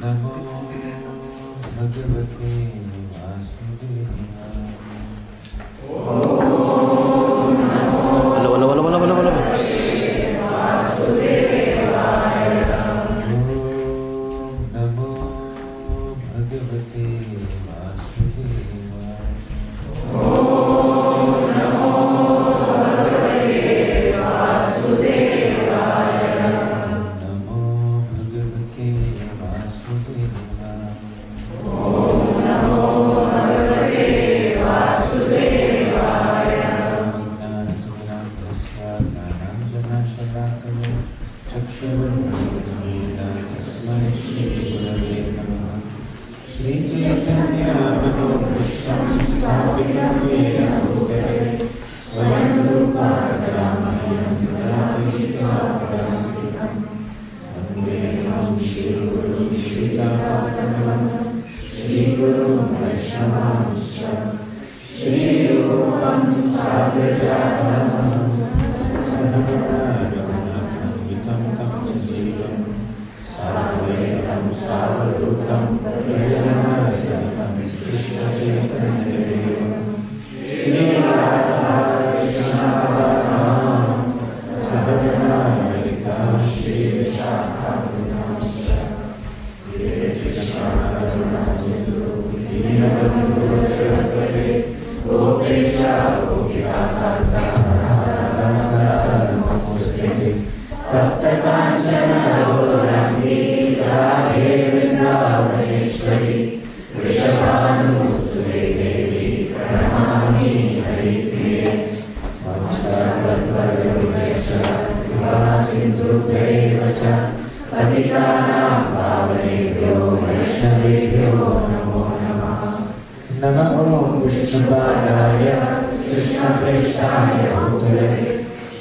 Namo Bhagavate Vasudevaya.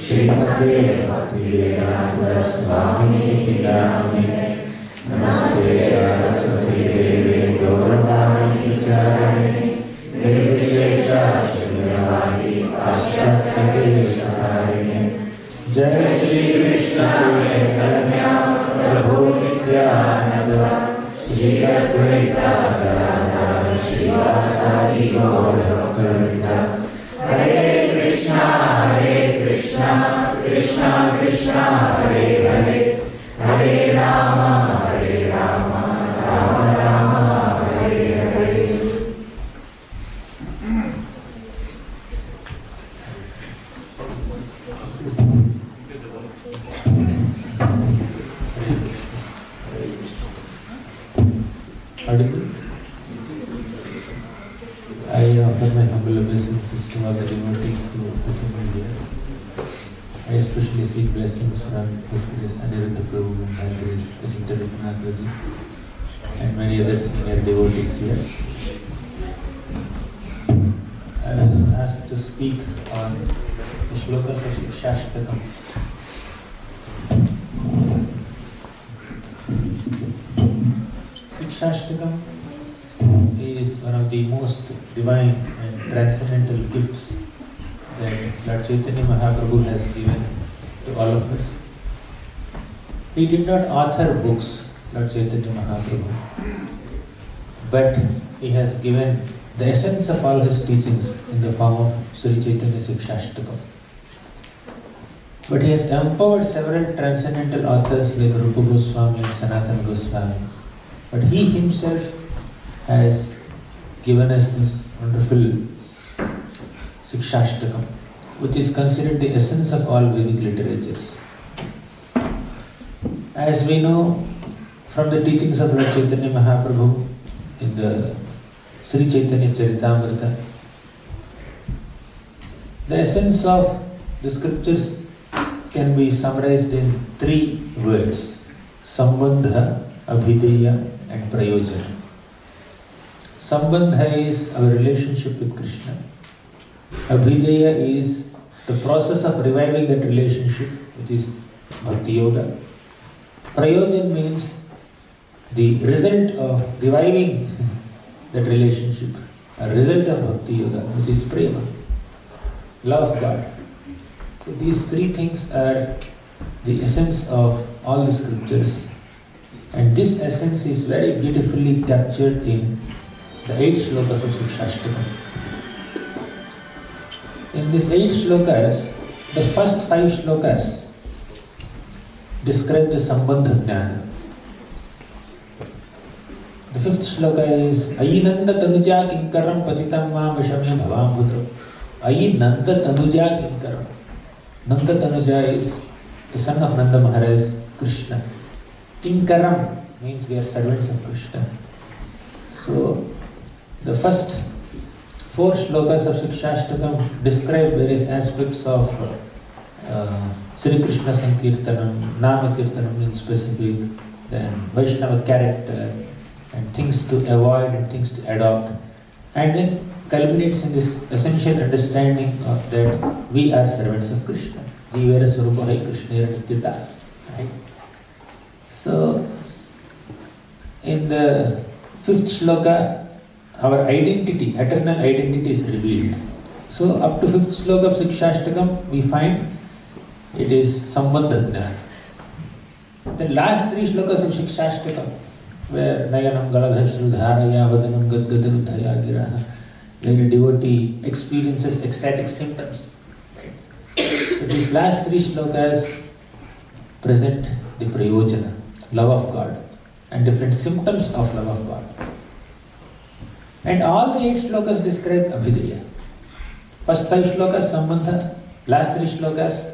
Śrīmad Bhāgavatam Namaste Saraswati Devi Gauranga Darshan Jai Shri Krishna Chaitanya Prabhu Nityananda Shri Advaita Gadadhara Srivasadi Gaurabhakta Hare Krishna Krishna Krishna Hare Hare Hare Rama Rama Rama Hare Hare. I offer my humble obeisances to all the devotees who assembled here. I especially seek blessings from His Grace Aniruddha Prabhu and my Grace Shikshatakam and many other senior devotees here. I was asked to speak on the shlokas of Shikshatakam. Shikshatakam is one of the most divine and transcendental gifts that Lord Chaitanya Mahaprabhu has given to all of us. He did not author books, Lord Chaitanya Mahaprabhu, but he has given the essence of all his teachings in the form of Sri Chaitanya Shikshatakam. But he has empowered several transcendental authors like Rupa Goswami and Sanatana Goswami. But he himself has given us this wonderful Shikshatakam, which is considered the essence of all Vedic literatures. As we know from the teachings of Lord Chaitanya Mahaprabhu in the Sri Chaitanya Charitamrita, the essence of the scriptures can be summarized in 3 words: Sambandha, Abhideya and Prayojana. Sambandha is our relationship with Krishna. Abhideya is the process of reviving that relationship, which is Bhakti Yoga. Prayojana means the result of reviving that relationship, a result of Bhakti Yoga, which is Prema, love of God. So these 3 things are the essence of all the scriptures. And this essence is very beautifully captured in the 8 shlokas of Shikshatakam. In these 8 shlokas, the first 5 shlokas describe the Sambandha Jnana. The 5th shloka is Ayi Nanda Tanuja Kinkaram Patitam Mam Vishamya Bhavam Bhutram. Ayi Nanda Tanuja Kinkaram. Nanda Tanuja is the son of Nanda Maharaj, Krishna. Kinkaram means we are servants of Krishna. So, the first 4 shlokas of Shikshatakam describe various aspects of Sri Krishna Sankirtanam, Nama Kirtanam in specific, then Vaishnava character, and things to avoid and things to adopt, and then culminates in this essential understanding of that we are servants of Krishna. Jivera Swarupa Hai Krishna Nityadas. Right? So, in the 5th shloka, our identity, eternal identity is revealed. So, up to 5th shloka of Shikshatakam, we find it is Sambandha Jnana. The last 3 shlokas of Shikshatakam, where Nayanam Galadhashru Dharaya Vadanam Gadgadanu Dhaya Giraha, where a devotee experiences ecstatic symptoms. Right? So these last 3 shlokas present the prayojana, love of God, and different symptoms of love of God. And all the 8 shlokas describe Abhidheya. First 5 shlokas Sambandha, last 3 shlokas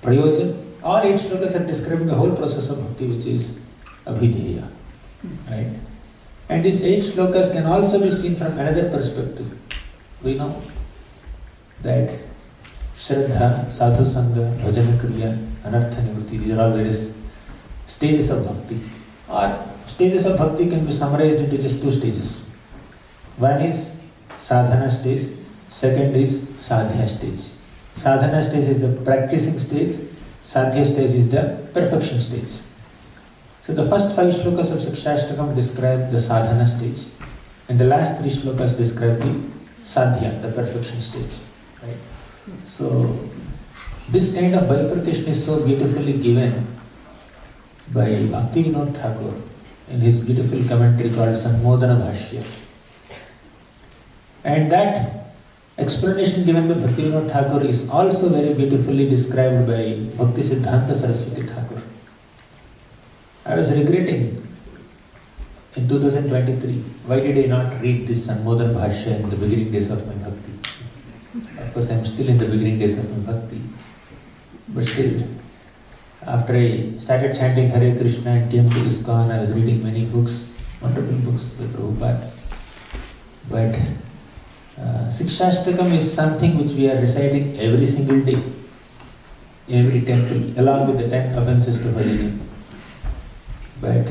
Prayojan. All 8 shlokas are describing the whole process of bhakti, which is Abhidheya. Right? And these 8 shlokas can also be seen from another perspective. We know that Shraddha, Sadhu Sangha, Bhajana Kriya, Anartha Nivritti, these are all various stages of bhakti. Or stages of bhakti can be summarized into just 2 stages. One is sadhana stage, second is sadhya stage. Sadhana stage is the practicing stage, sadhya stage is the perfection stage. So the first 5 shlokas of Shikshatakam describe the sadhana stage, and the last 3 shlokas describe the sadhya, the perfection stage. Right? So this kind of bifurcation is so beautifully given by Bhaktivedanta Thakur in his beautiful commentary called Sanmodana Bhashya. And that explanation given by Bhaktivedanta Thakur is also very beautifully described by Bhakti Siddhanta Saraswati Thakur. I was regretting in 2023, why did I not read this Sanmodana Bhashya in the beginning days of my bhakti? Of course, I am still in the beginning days of my bhakti, but still, after I started chanting Hare Krishna and came to ISKCON, I was reading many books, wonderful books by Prabhupada. But Shikshatakam is something which we are reciting every single day, every temple, along with the 10 offenses to Holy. But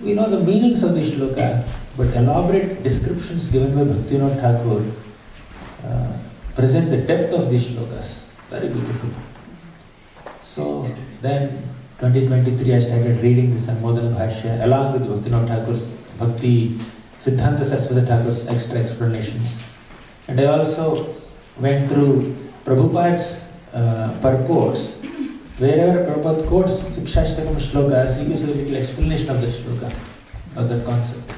we know the meanings of the shloka, but elaborate descriptions given by Bhaktivedanta Thakur present the depth of these shlokas. Very beautiful. So then 2023 I started reading the Sanmodana Bhashya along with Bhaktivedanta Thakur's Bhakti Siddhanta Saraswati Thakur's extra explanations. And I also went through Prabhupada's purports. Wherever Prabhupada quotes Shikshatakam shlokas, he gives a little explanation of the shloka, of that concept.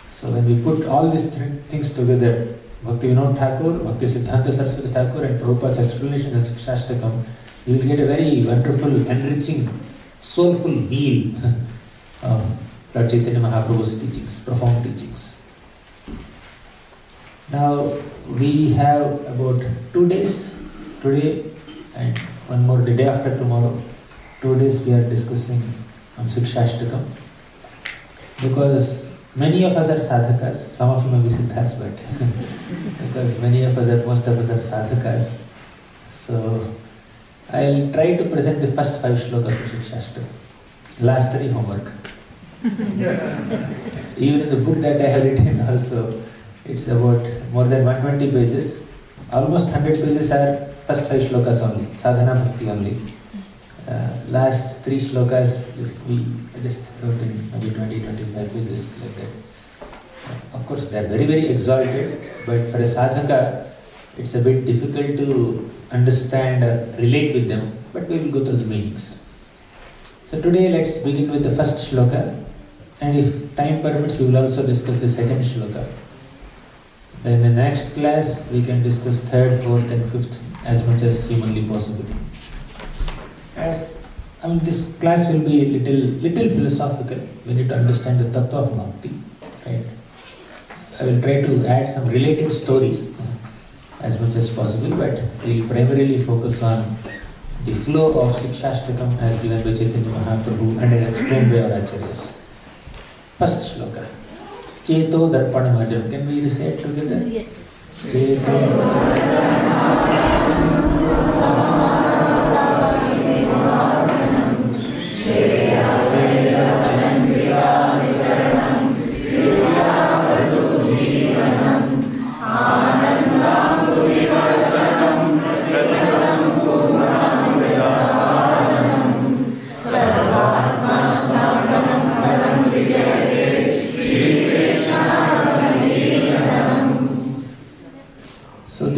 So when we put all these things together, Bhaktivedanta Thakur, Bhakti Siddhanta Saraswati Thakur and Prabhupada's explanation of Shikshatakam, you will get a very wonderful, enriching, soulful meal of Lord Chaitanya Mahaprabhu's teachings, profound teachings. Now we have about 2 days, today and one more day after tomorrow. 2 days we are discussing on Shikshatakam, because many of us are sadhakas, some of you may be siddhas, but because most of us are sadhakas. So I'll try to present the first 5 shlokas of Shikshatakam. Last 3 homework. Even in the book that I have written also, it's about more than 120 pages. Almost 100 pages are first 5 shlokas only, sadhana bhakti only. Last 3 shlokas, I just wrote in maybe 20-25 pages like that. Of course, they are very, very exalted, but for a sadhaka, it's a bit difficult to understand or relate with them, but we will go through the meanings. So today let's begin with the first shloka, and if time permits we will also discuss the second shloka. Then in the next class we can discuss third, fourth and fifth as much as humanly possible. This class will be little philosophical. We need to understand the tattva of bhakti. Right? I will try to add some related stories as much as possible, but we will primarily focus on the flow of Shikshatakam as given by Chaitanya Mahaprabhu and as explained by our acharyas. First shloka. Cheto Darpana Marjanam. Can we recite together? Yes. Cheto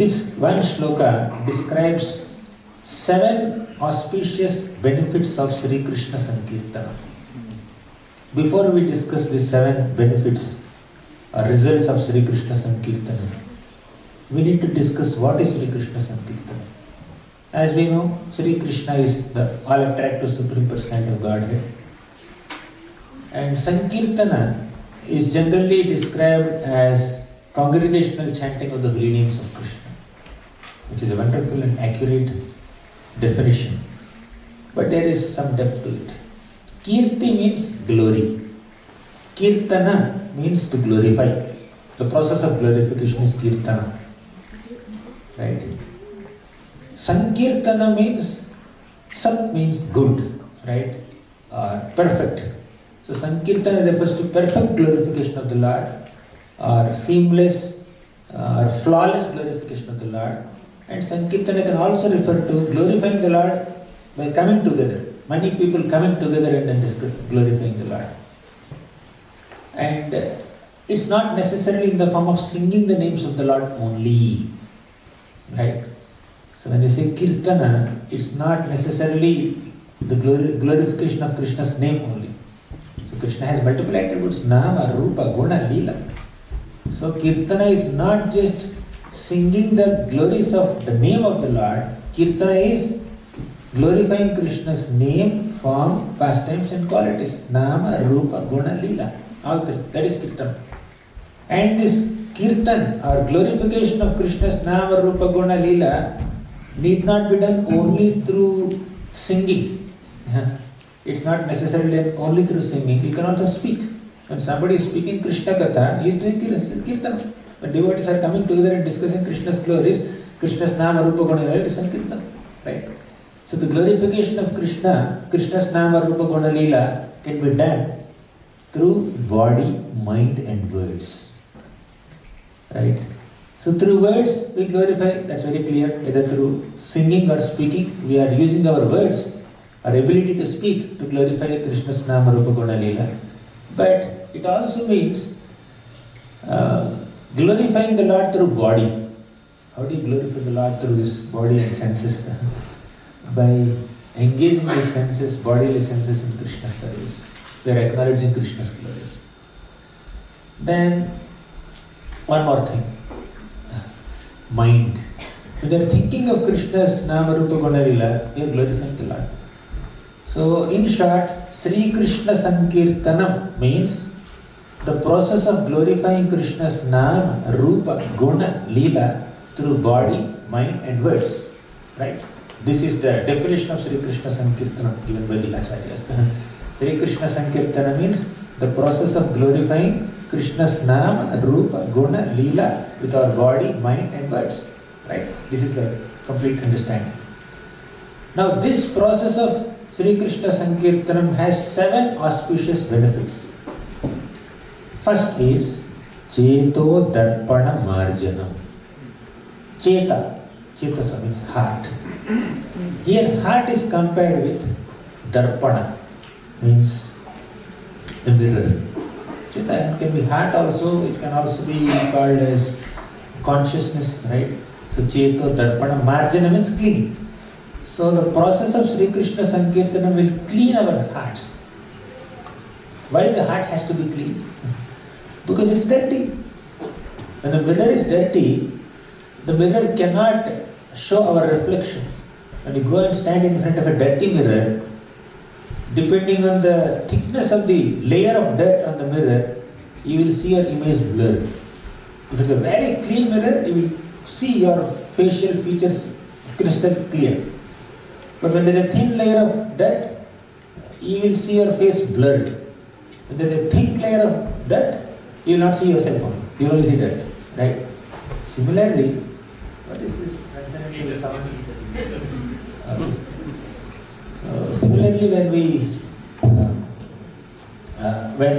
This one shloka describes 7 auspicious benefits of Sri Krishna Sankirtana. Before we discuss the 7 benefits or results of Sri Krishna Sankirtana, we need to discuss what is Sri Krishna Sankirtana. As we know, Sri Krishna is the all-attractive Supreme Personality of Godhead. And Sankirtana is generally described as congregational chanting of the holy names of Krishna, which is a wonderful and accurate definition. But there is some depth to it. Kirti means glory. Kirtana means to glorify. The process of glorification is kirtana. Right? Sankirtana means, sat means good, right? Or perfect. So Sankirtana refers to perfect glorification of the Lord, or seamless or flawless glorification of the Lord. And Sankirtana can also refer to glorifying the Lord by coming together. Many people coming together and then glorifying the Lord. And it's not necessarily in the form of singing the names of the Lord only. Right? So when you say Kirtana, it's not necessarily the glorification of Krishna's name only. So Krishna has multiple attributes, Nama, Rupa, Guna, Leela. So Kirtana is not just singing the glories of the name of the Lord. Kirtana is glorifying Krishna's name, form, pastimes and qualities. Nama, Rupa, Guna, Leela. All three. That is Kirtana. And this Kirtan or glorification of Krishna's Nama, Rupa, Guna, Leela need not be done only through singing. It's not necessarily only through singing. You can also speak. When somebody is speaking Krishna Katha, he is doing Kirtana. When devotees are coming together and discussing Krishna's glories, Krishna's Nama, Rupa, Guna, Leela, it is Sankirtana. Right? So the glorification of Krishna, Krishna's Nama, Rupa, Guna, Leela can be done through body, mind and words. Right? So through words we glorify, that's very clear, whether through singing or speaking, we are using our words, our ability to speak to glorify Krishna's Nama, Rupa, Guna, Leela. But it also means glorifying the Lord through body. How do you glorify the Lord through his body and senses? By engaging the senses, bodily senses in Krishna's service. We are acknowledging Krishna's glories. Then, one more thing. Mind. When we are thinking of Krishna's Nama, Rupa, Guna, Leela, we are glorifying the Lord. So, in short, Sri Krishna Sankirtanam means the process of glorifying Krishna's Nama, Rupa, Guna, Leela through body, mind and words. Right? This is the definition of Sri Krishna Sankirtana given by the Acharyas. Sri Krishna Sankirtana means the process of glorifying Krishna's Nama, Rupa, Guna, Leela with our body, mind and words. Right? This is the complete understanding. Now this process of Sri Krishna Sankirtanam has 7 auspicious benefits. First is Cheto Darpana Marjanam. Chetasa means heart. Here heart is compared with Darpana, means the mirror. Cheta can be heart also, it can also be called as consciousness, right? So Cheto Darpana Marjana means cleaning. So the process of Sri Krishna Sankirtanam will clean our hearts. Why the heart has to be clean? Because it's dirty. When the mirror is dirty, the mirror cannot show our reflection. When you go and stand in front of a dirty mirror, depending on the thickness of the layer of dirt on the mirror, you will see your image blurred. If it's a very clean mirror, you will see your facial features crystal clear. But when there is a thin layer of dirt, you will see your face blurred. When there is a thick layer of dirt, you will not see yourself on. You will only see dirt. Right? Similarly, what is this? Similarly, when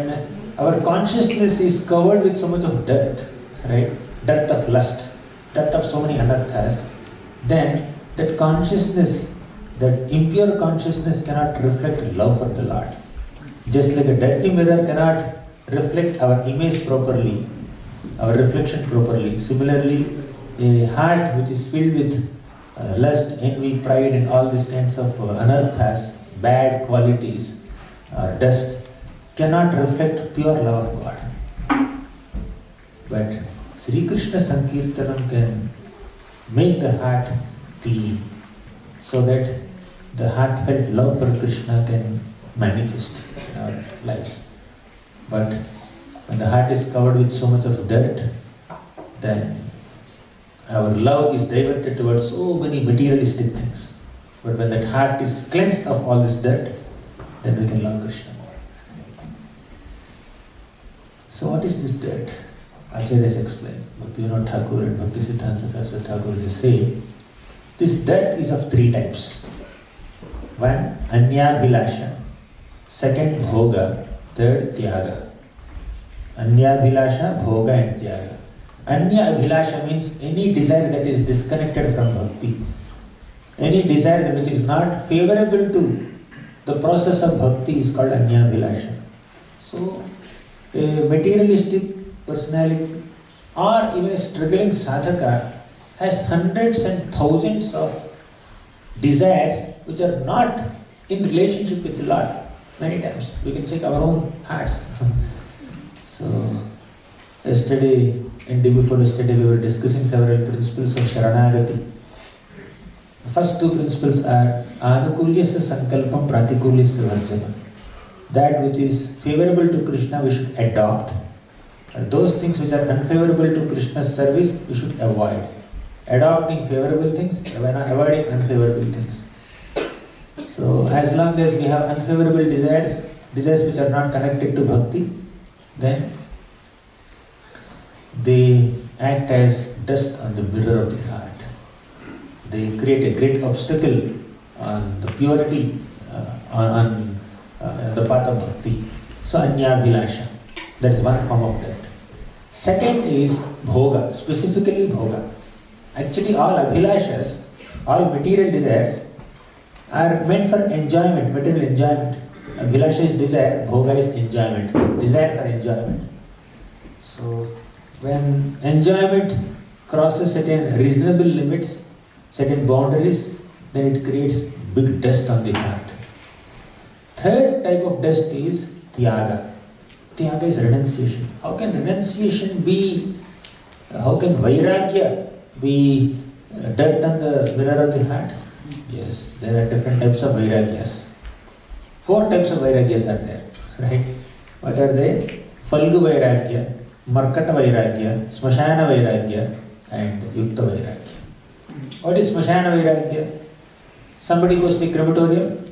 our consciousness is covered with so much of dirt, right? Dirt of lust, dirt of so many anarthas, then that consciousness, that impure consciousness cannot reflect love for the Lord. Just like a dirty mirror cannot reflect our image properly, our reflection properly. Similarly, a heart which is filled with lust, envy, pride and all these kinds of anarthas, bad qualities, dust, cannot reflect pure love of God. But Sri Krishna Sankirtanam can make the heart clean so that the heartfelt love for Krishna can manifest in our lives. But when the heart is covered with so much of dirt, then our love is diverted towards so many materialistic things. But when that heart is cleansed of all this dirt, then we can love Krishna more. So what is this dirt? Acharyas explain. Bhaktivinoda Thakur and Bhaktisiddhanta Saraswati Thakur, they say, this dirt is of three types. One, Anyabhilasha. Second, Bhoga. Third, Tyaga. Anyabhilasha, Bhoga and Tyaga. Anya Abhilasha means any desire that is disconnected from bhakti. Any desire which is not favorable to the process of bhakti is called Anya Abhilasha. So, a materialistic personality or even a struggling sadhaka has hundreds and thousands of desires which are not in relationship with the Lord. Many times we can check our own hearts. So, yesterday and day before yesterday we were discussing several principles of Sharanagati. The first two principles are Anukulyasya Sankalpam Pratikulyasya Varjana. That which is favorable to Krishna we should adopt. And those things which are unfavorable to Krishna's service we should avoid. Adopting favorable things, avoiding unfavorable things. So as long as we have unfavorable desires which are not connected to bhakti, then they act as dust on the mirror of the heart. They create a great obstacle on the purity, on the path of bhakti. So Anyabhilasha, that is one form of that. Second is Bhoga, specifically Bhoga. Actually all Abhilashas, all material desires are meant for enjoyment, material enjoyment. Abhilasha is desire, Bhoga is enjoyment, desire for enjoyment. So when enjoyment crosses certain reasonable limits, certain boundaries, then it creates big dust on the heart. Third type of dust is Tyaga. Tyaga is renunciation. How can renunciation be, how can Vairagya be dirt on the mirror of the heart? Yes, there are different types of Vairagyas. 4 types of Vairagyas are there, right? What are they? Falgu Vairagya, Markata Vairagya, Smashana Vairagya and Yukta Vairagya. What is Smashana Vairagya? Somebody goes to a crematorium,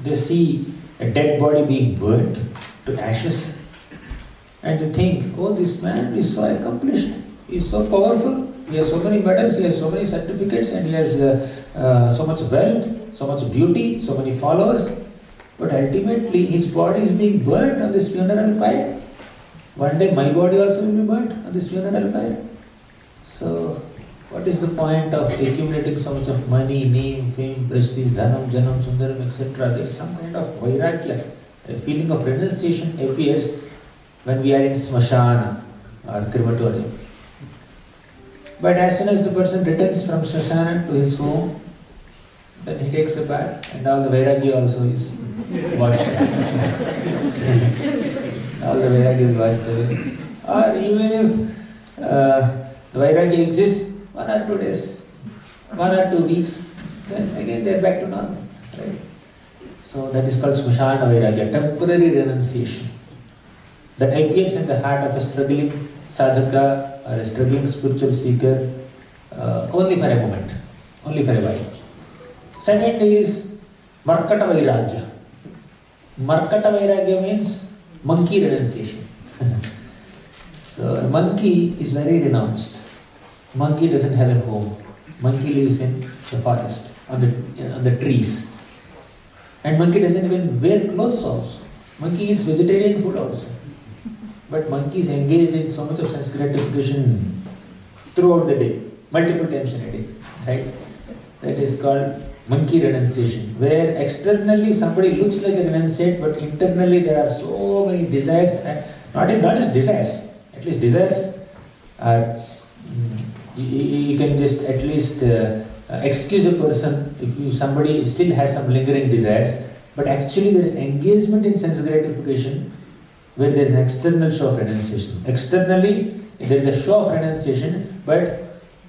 they see a dead body being burnt to ashes and they think, oh, this man is so accomplished, he is so powerful, he has so many medals, he has so many certificates and he has so much wealth, so much beauty, so many followers, but ultimately his body is being burnt on this funeral pyre. One day my body also will be burnt on this funeral pyre. So, what is the point of accumulating so much of money, name, fame, prestige, dhanam, janam, sundaram, etc.? There is some kind of vairagya, a feeling of renunciation appears when we are in smashana or crematorium. But as soon as the person returns from smashana to his home, then he takes a bath and all the vairagya also is washed away. All the vairagya is washed away. Or even if the vairagya exists, 1 or 2 days, 1 or 2 weeks, then again they are back to normal. Right? So that is called smashana vairagya, temporary renunciation. That appears in the heart of a struggling sadhaka or a struggling spiritual seeker only for a moment, only for a while. Second is markata vairagya. Markata vairagya means monkey renunciation. So a monkey is very renounced. Monkey doesn't have a home. Monkey lives in the forest, on the trees. And monkey doesn't even wear clothes also. Monkey eats vegetarian food also. But monkey is engaged in so much of sense gratification throughout the day, multiple times in a day. Right? That is called monkey renunciation, where externally somebody looks like a renunciate, but internally there are so many desires, and not just desires, at least desires are, you can just at least excuse a person if somebody still has some lingering desires, but actually there is engagement in sense gratification where there is an external show of renunciation. Externally there is a show of renunciation, but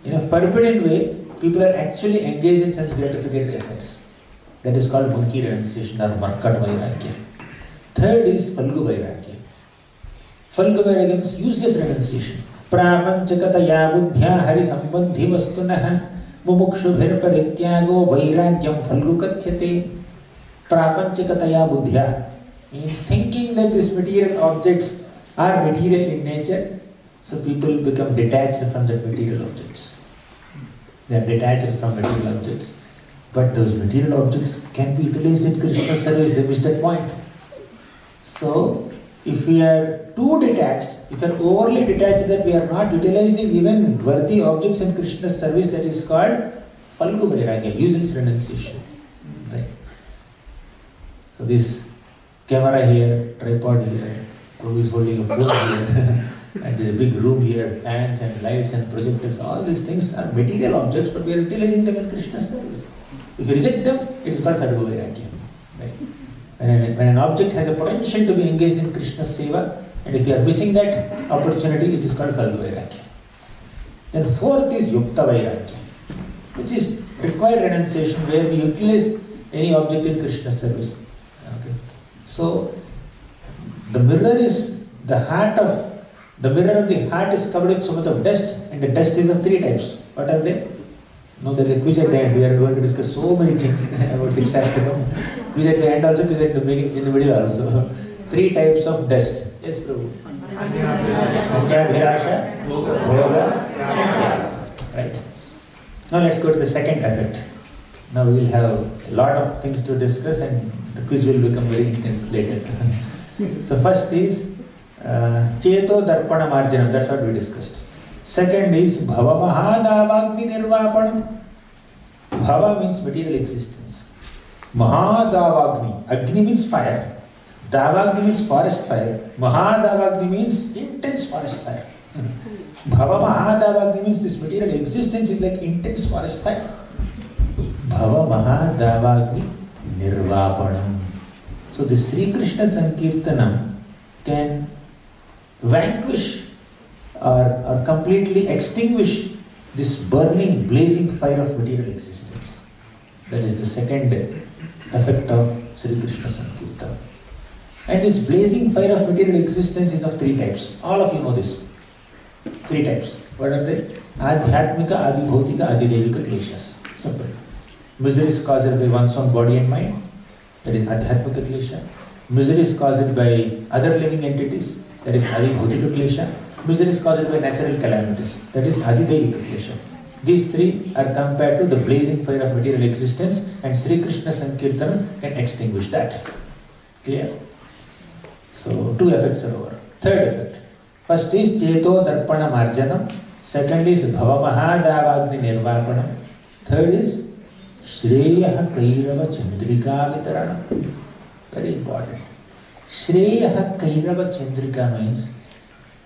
in a forbidden way, people are actually engaged in sense gratificatory affairs. That is called monkey renunciation or markata vairagya. Third is falgu vairagya. Falgu vairagya means useless renunciation. Prapanchakataya buddhya hari sambandhi vastunah mumukshubhir parityago vairagyam falgu kathyate. Prapanchakataya buddhya means thinking that these material objects are material in nature, so people become detached from the material objects. They are detached from material objects. But those material objects can be utilized in Krishna's service. They miss that point. So, if we are too detached, if we are overly detached that we are not utilizing even worthy objects in Krishna's service, that is called falgu vairagya, useless renunciation. Right? So this camera here, tripod here, Prabhu is holding a phone here, and there's a big room here, fans and lights and projectors, all these things are material objects, but we are utilizing them in Krishna's service. If you reject them, it is called falgu vairagya. Right? When an object has a potential to be engaged in Krishna's seva, and if you are missing that opportunity, it is called falgu vairagya. Then fourth is yukta vairagya, which is required renunciation, where we utilize any object in Krishna's service. Okay. So the mirror of the heart is covered with so much of dust, and the dust is of 3 types. What are they? No, there is a quiz at the end. We are going to discuss so many things about Shikshatakam. Quiz at the end also, quiz at the beginning, in the middle also. 3 types of dust. Yes, Prabhu. Abhyabhirasha, Bhoga, right. Now let's go to the second effect. Now we will have a lot of things to discuss, and the quiz will become very intense later. So first is Cheto Darpana Marjanam, that's what we discussed. Second is Bhava Mahadavagni Nirvapanam. Bhava means material existence. Mahadavagni, Agni means fire. Davagni means forest fire. Mahadavagni means intense forest fire. Bhava Mahadavagni means this material existence is like intense forest fire. Bhava Mahadavagni Nirvapanam. So the Sri Krishna Sankirtanam can vanquish or completely extinguish this burning, blazing fire of material existence. That is the second effect of Sri Krishna Sankirtan. And this blazing fire of material existence is of 3 types. All of you know this. 3 types. What are they? Adhyatmika, Adibhautika, Adidevika kleshas. Simple. Misery is caused by one's own body and mind. That is Adhyatmika klesha. Misery is caused by other living entities. That is Adibhautika klesha. Misery is caused by natural calamities. That is Adidevika klesha. These 3 are compared to the blazing fire of material existence, and Sri Krishna Sankirtanam can extinguish that. Clear? So 2 effects are over. Third effect. First is Cheto Darpana Marjanam. Second is Bhava Mahadavagni Nirvapanam. Third is Shreyaha Kairava Chandrika Vitaranam. Very important. Shreyaha Kairava Chandrika means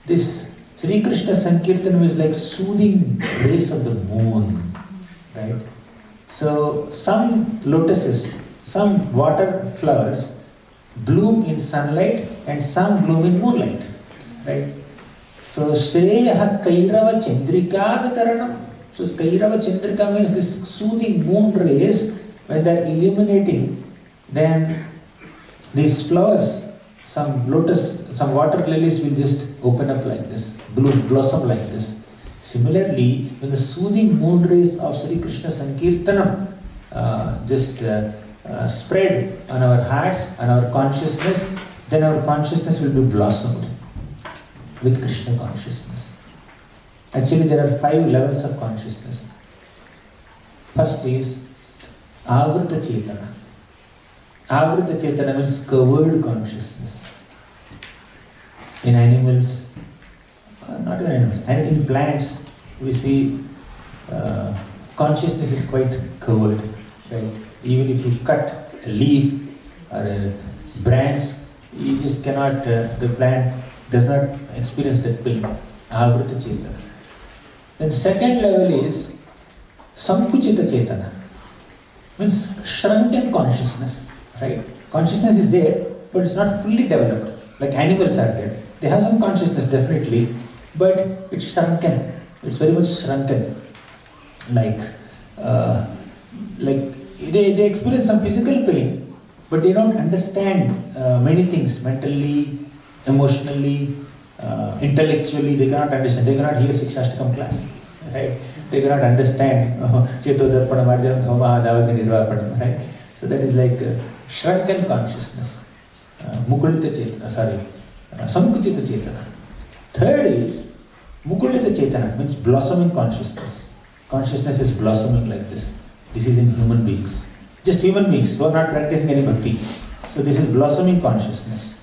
this Sri Krishna Sankirtanam is like soothing rays of the moon. Right? So some lotuses, some water flowers bloom in sunlight and some bloom in moonlight. Right? So Shreyaha Kairava Chandrika Vitaranam. So Kairava Chandrika means this soothing moon rays, when they are illuminating, then these flowers, some lotus, some water lilies will just open up like this, blossom like this. Similarly, when the soothing moon rays of Sri Krishna Sankirtanam spread on our hearts and our consciousness, then our consciousness will be blossomed with Krishna consciousness. Actually, there are 5 levels of consciousness. First is Avrita Chetana. Avrita Chetana means covered consciousness. In animals, not in animals, and in plants, we see consciousness is quite covered. Right? Even if you cut a leaf or a branch, you just cannot, the plant does not experience that pain. Avrita Chetana. Then second level is Sankuchita Chetana. Means shrunken consciousness. Right? Consciousness is there, but it's not fully developed. Like animals are there. They have some consciousness definitely, but it's shrunken. It's very much shrunken. Like they experience some physical pain, but they don't understand many things mentally, emotionally, intellectually. They cannot understand. They cannot hear Shikshatakam class. Right? They cannot understand Chetodarpana Marjanam Dhoma Davagni Nirvapanam. Right? So that is like shrunken consciousness. Mukulita Chetana, Sankuchita Chetana. Third is Mukulita Chetana, means blossoming consciousness. Consciousness is blossoming like this. This is in human beings. Just human beings who are not practicing any bhakti. So this is blossoming consciousness.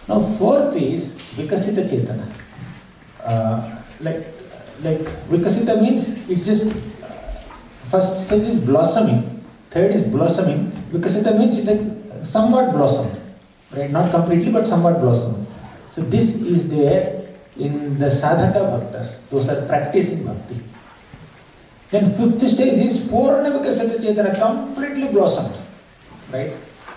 Now fourth is Vikasita Chetana. Like Vikasita means it's just first stage is blossoming, third is blossoming. Vikasita means it's like somewhat blossomed, right? Not completely, but somewhat blossomed. So this is there in the sadhaka bhaktas. Those are practicing bhakti. Then fifth stage is Purna Vikasita Chetana, completely blossomed, right?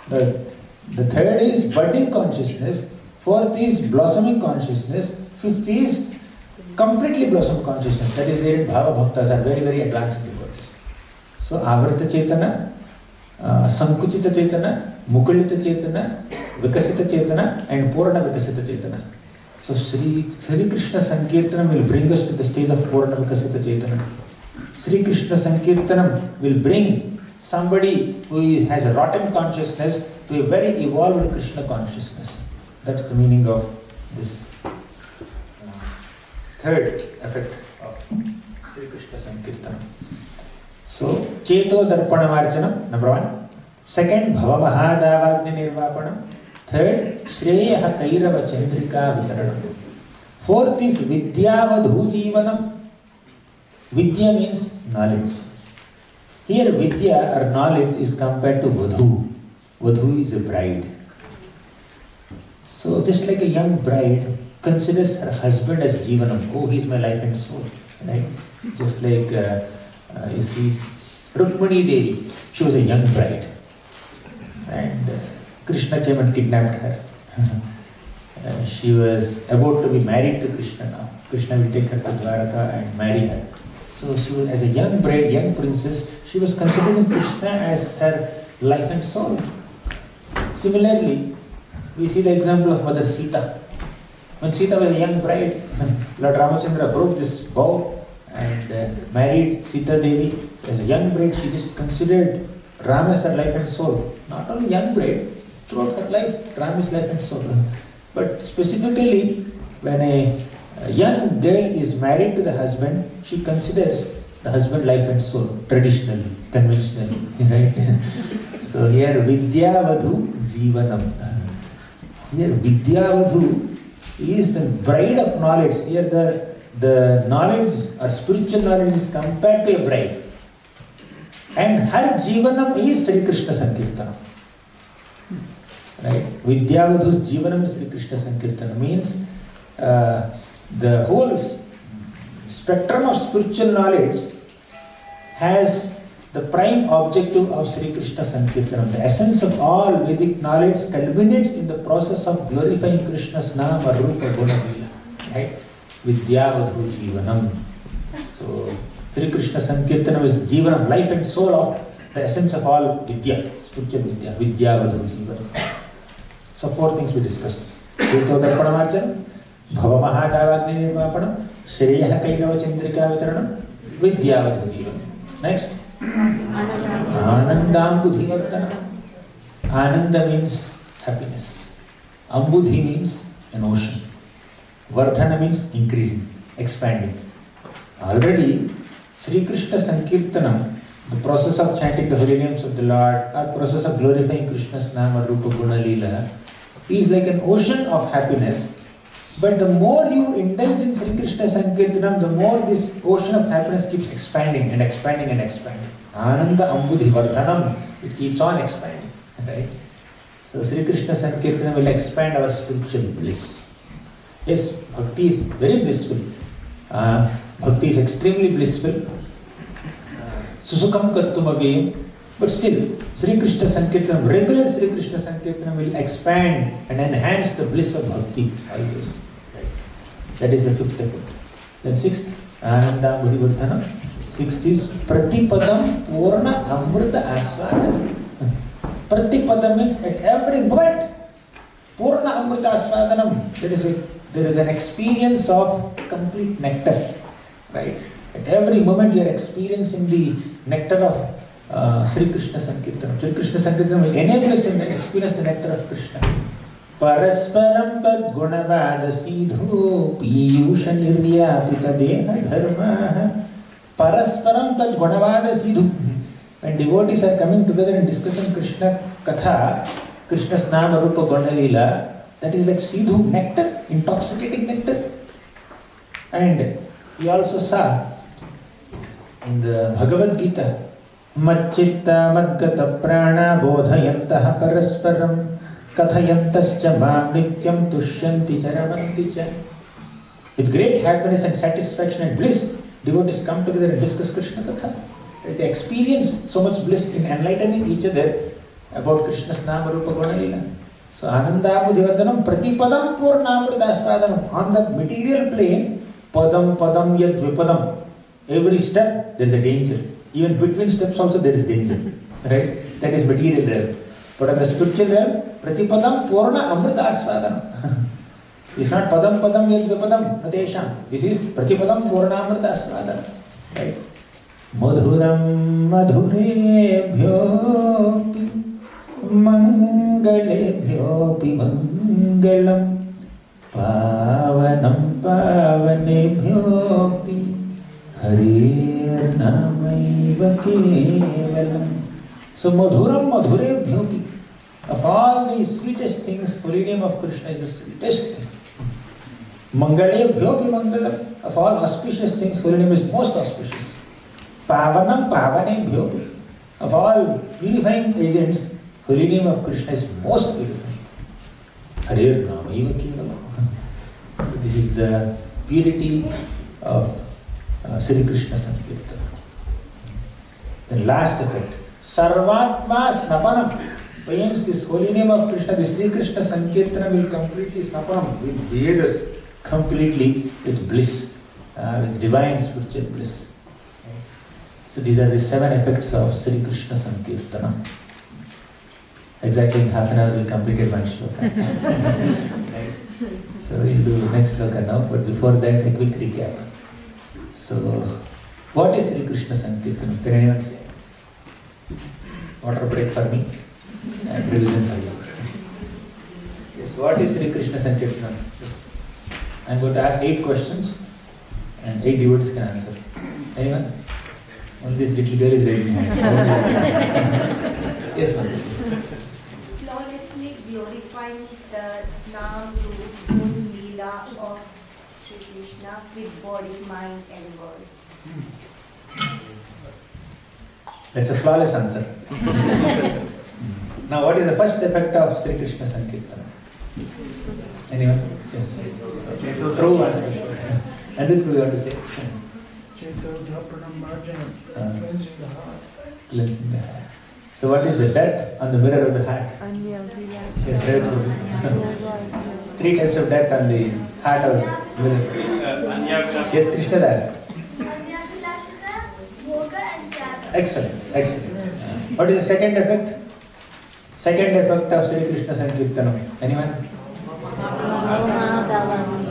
The third is budding consciousness, fourth is blossoming consciousness, fifth is completely blossomed consciousness. That is there in Bhava Bhaktas, are very, very advanced devotees. So Avrita Chetana, Sankuchita Chetana, Mukulita Chetana, Vikasita Chetana, and Purna Vikasita Chetana. So Sri Krishna Sankirtanam will bring us to the stage of Purna Vikasita Chetana. Sri Krishna Sankirtanam will bring somebody who has a rotten consciousness to a very evolved Krishna consciousness. That's the meaning of this third effect of Sri Krishna Sankirtanam. So, Cheto Darpana Marjanam, number 1. Second, Bhava Mahadavagni Nirvapanam. Third, Shreyaha Kairava Chandrika Vitaranam. Fourth is Vidyavadhu Jivanam. Vidya means knowledge. Here Vidya or knowledge is compared to Vadhu. Vadhu is a bride. So just like a young bride considers her husband as Jivanam. Oh, he's my life and soul. Right? Just like you see Rukmani Devi. She was a young bride. And Krishna came and kidnapped her. She was about to be married to Krishna now. Krishna will take her to Dwarka and marry her. So she was, as a young bride, young princess, she was considering Krishna as her life and soul. Similarly, we see the example of Mother Sita. When Sita was a young bride, Lord Ramachandra broke this vow and married Sita Devi. As a young bride, she just considered Ram as her life and soul. Not only young bride, throughout her life, Ram is life and soul. But specifically, when a young girl is married to the husband, she considers the husband life and soul, traditionally, conventionally, right? So here, Vidyavadhu Jivanam. Here, Vidyavadhu is the bride of knowledge. Here, the knowledge or spiritual knowledge is compared to a bride. And her Jivanam is Sri Krishna Sankirtanam. Right? Vidyavadhu's Jivanam is Sri Krishna Sankirtanam. Means the whole spectrum of spiritual knowledge has the prime objective of Sri Krishna Sankirtanam. The essence of all Vedic knowledge culminates in the process of glorifying Krishna's Nama, Rupa, Guna, Lila. Right? Vidyavadhu Jivanam. So, Sri Krishna Sankirtanam is the Jivanam, life and soul of the essence of all Vidya, spiritual Vidya, Vidyavadhu Jivanam. So, 4 things we discussed. Kuto Darpanamarjanam, Bhava Mahadavagni Nirvapanam, Shreyaha Kailava Chandrika Vitaranam, Vidyavadhu Jivanam. Next. Anandambudhi Vardhanam. Ananda means happiness. Ambudhi means an ocean. Vardhana means increasing, expanding. Already, Sri Krishna Sankirtanam, the process of chanting the holy names of the Lord, or process of glorifying Krishna's Nama, Rupa, Guna, Lila, is like an ocean of happiness. But the more you indulge in Sri Krishna Sankirtanam, the more this ocean of happiness keeps expanding and expanding and expanding. Ananda Ambudhi Vardhanam, it keeps on expanding. Right? So Sri Krishna Sankirtanam will expand our spiritual bliss. Yes, Bhakti is very blissful. Bhakti is extremely blissful. Susukam kartum avayam. But still, Sri Krishna Sankirtanam, regular Sri Krishna Sankirtanam will expand and enhance the bliss of Bhakti always. That is the 5th effect. Then 6th, Ananda Buddhivardhanam. 6th is Pratipadam Purna Amrita Asvadanam. Pratipadam means at every moment, Purna Amrita Asvadanam. There is an experience of complete nectar. Right? At every moment you are experiencing the nectar of Sri Krishna Sankirtanam. Sri Krishna Sankirtanam will enable us to experience the nectar of Krishna. Parasparam pad gunavada sidhu piyusha niryapita deha dharma. Parasparam pad gunavada sidhu. When devotees are coming together and discussing Krishna Katha, Krishna's Nama, Rupa, Guna, Lila, that is like sidhu, nectar, intoxicating nectar. And we also saw in the Bhagavad-gītā, Macchitta Madgata Prana Bodhayantaha Parasparam Kathayantascha Mam Nityam Tushyanti Charamanti Cha. With great happiness and satisfaction and bliss, devotees come together and discuss Krishna Katha. They experience so much bliss in enlightening each other about Krishna's Nama, Rupa, Guna, Lila. So Anandamudhivardhanam Pratipadam Purnamridasvadanam. On the material plane, Padam Padam Yad Vipadam. Every step there is a danger. Even between steps also there is danger. Right? That is material realm. But on the spiritual realm, Pratipadam Purna Amrita Asvadanam. It's not Padam Padam Yad Vipadam Natesham. This is Pratipadam Purna Amrita Asvadanam. Right? Madhuram Madhurebhyopi Mangalebhyopi Mangalam Pavanam Pavanebhyopi Hare Namaiva Kevalam. So Madhuram Madhurebhyopi. Of all the sweetest things, holy name of Krishna is the sweetest thing. Mangalebhyopi Mangalam. Of all auspicious things, holy name is most auspicious. Pavanam Pavanebhyopi. Of all purifying agents, holy name of Krishna is most purifying. Hare Namaiva Kevalam. So this is the purity of Sri Krishna Sankirtana. The last effect, Sarvatma Snapanam. Aims this holy name of Krishna, the Sri Krishna Sankirtana will completely snapanam, will bathe us completely with bliss, with divine spiritual bliss. So these are the 7 effects of Sri Krishna Sankirtana. Exactly in half an hour we completed one shloka. Right? So we'll do next shloka now, but before that a quick recap. So, what is Sri Krishna Sankirtana? Can anyone say? Water break for me and revision for you. Yes, what is Sri Krishna Sankirtana? I'm going to ask 8 questions and 8 devotees can answer. Anyone? Only this little girl is raising her hand. Yes, ma'am. Flawlessly glorifying the Naam, Roop, Gun, Leela of Sri Krishna with body, mind and words. That's a flawless answer. Now, what is the first effect of Sri Krishna Sankirtana? Anyone? Yes. True answer. And this we want to say. Cleansing the heart. So what is the dirt on the mirror of the heart? Yes, right. 3 types of dirt on the heart of the mirror. Yes, Krishna Das. Excellent, excellent. What is the second effect? Second effect of Sri Krishna Sankirtanam. Anyone?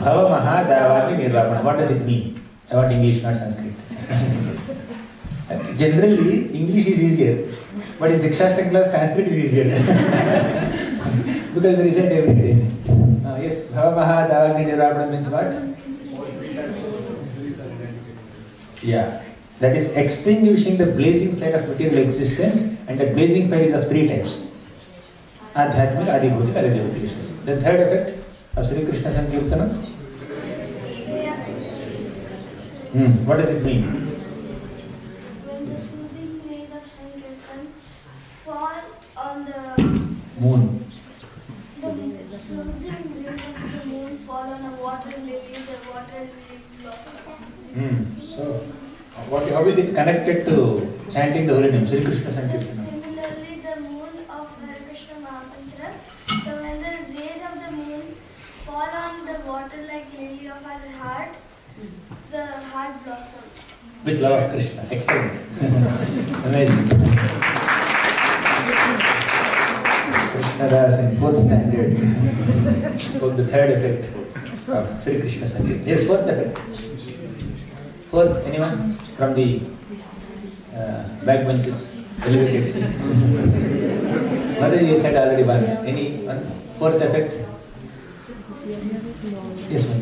Bhava Mahadavati Nirvapana. What does it mean? I want English, not Sanskrit. Generally, English is easier, but in Shikshatakam class, Sanskrit is easier. Because we recite every day. Yes, Bhava Mahadavati Nirvapana means what? Yeah. That is extinguishing the blazing flame of material existence, and that blazing flame is of 3 types. Adhyatmik, Adibhutik, Adidevik. The third effect of Sri Krishna Sankirtanam? What does it mean? When the soothing rays of Sankirtan fall on the Moon. The soothing rays of the moon fall on a water lily, the water lily blossoms. So, how is it connected to chanting the holy name, Sri Krishna Sankirtanam? Similarly, the moon of Hare Krishna Mahamantra. So when the rays of the moon fall on the water like lily of our heart, the heart blossoms. With love of Krishna. Excellent. Amazing. Krishna Das in 4th standard spoke the third effect of Sri Krishna Sankirtanam. Yes, 4th effect. 4th, anyone? From the back benches, elevated seat. Mother said already one. Any one? 4th effect? Yes, ma'am.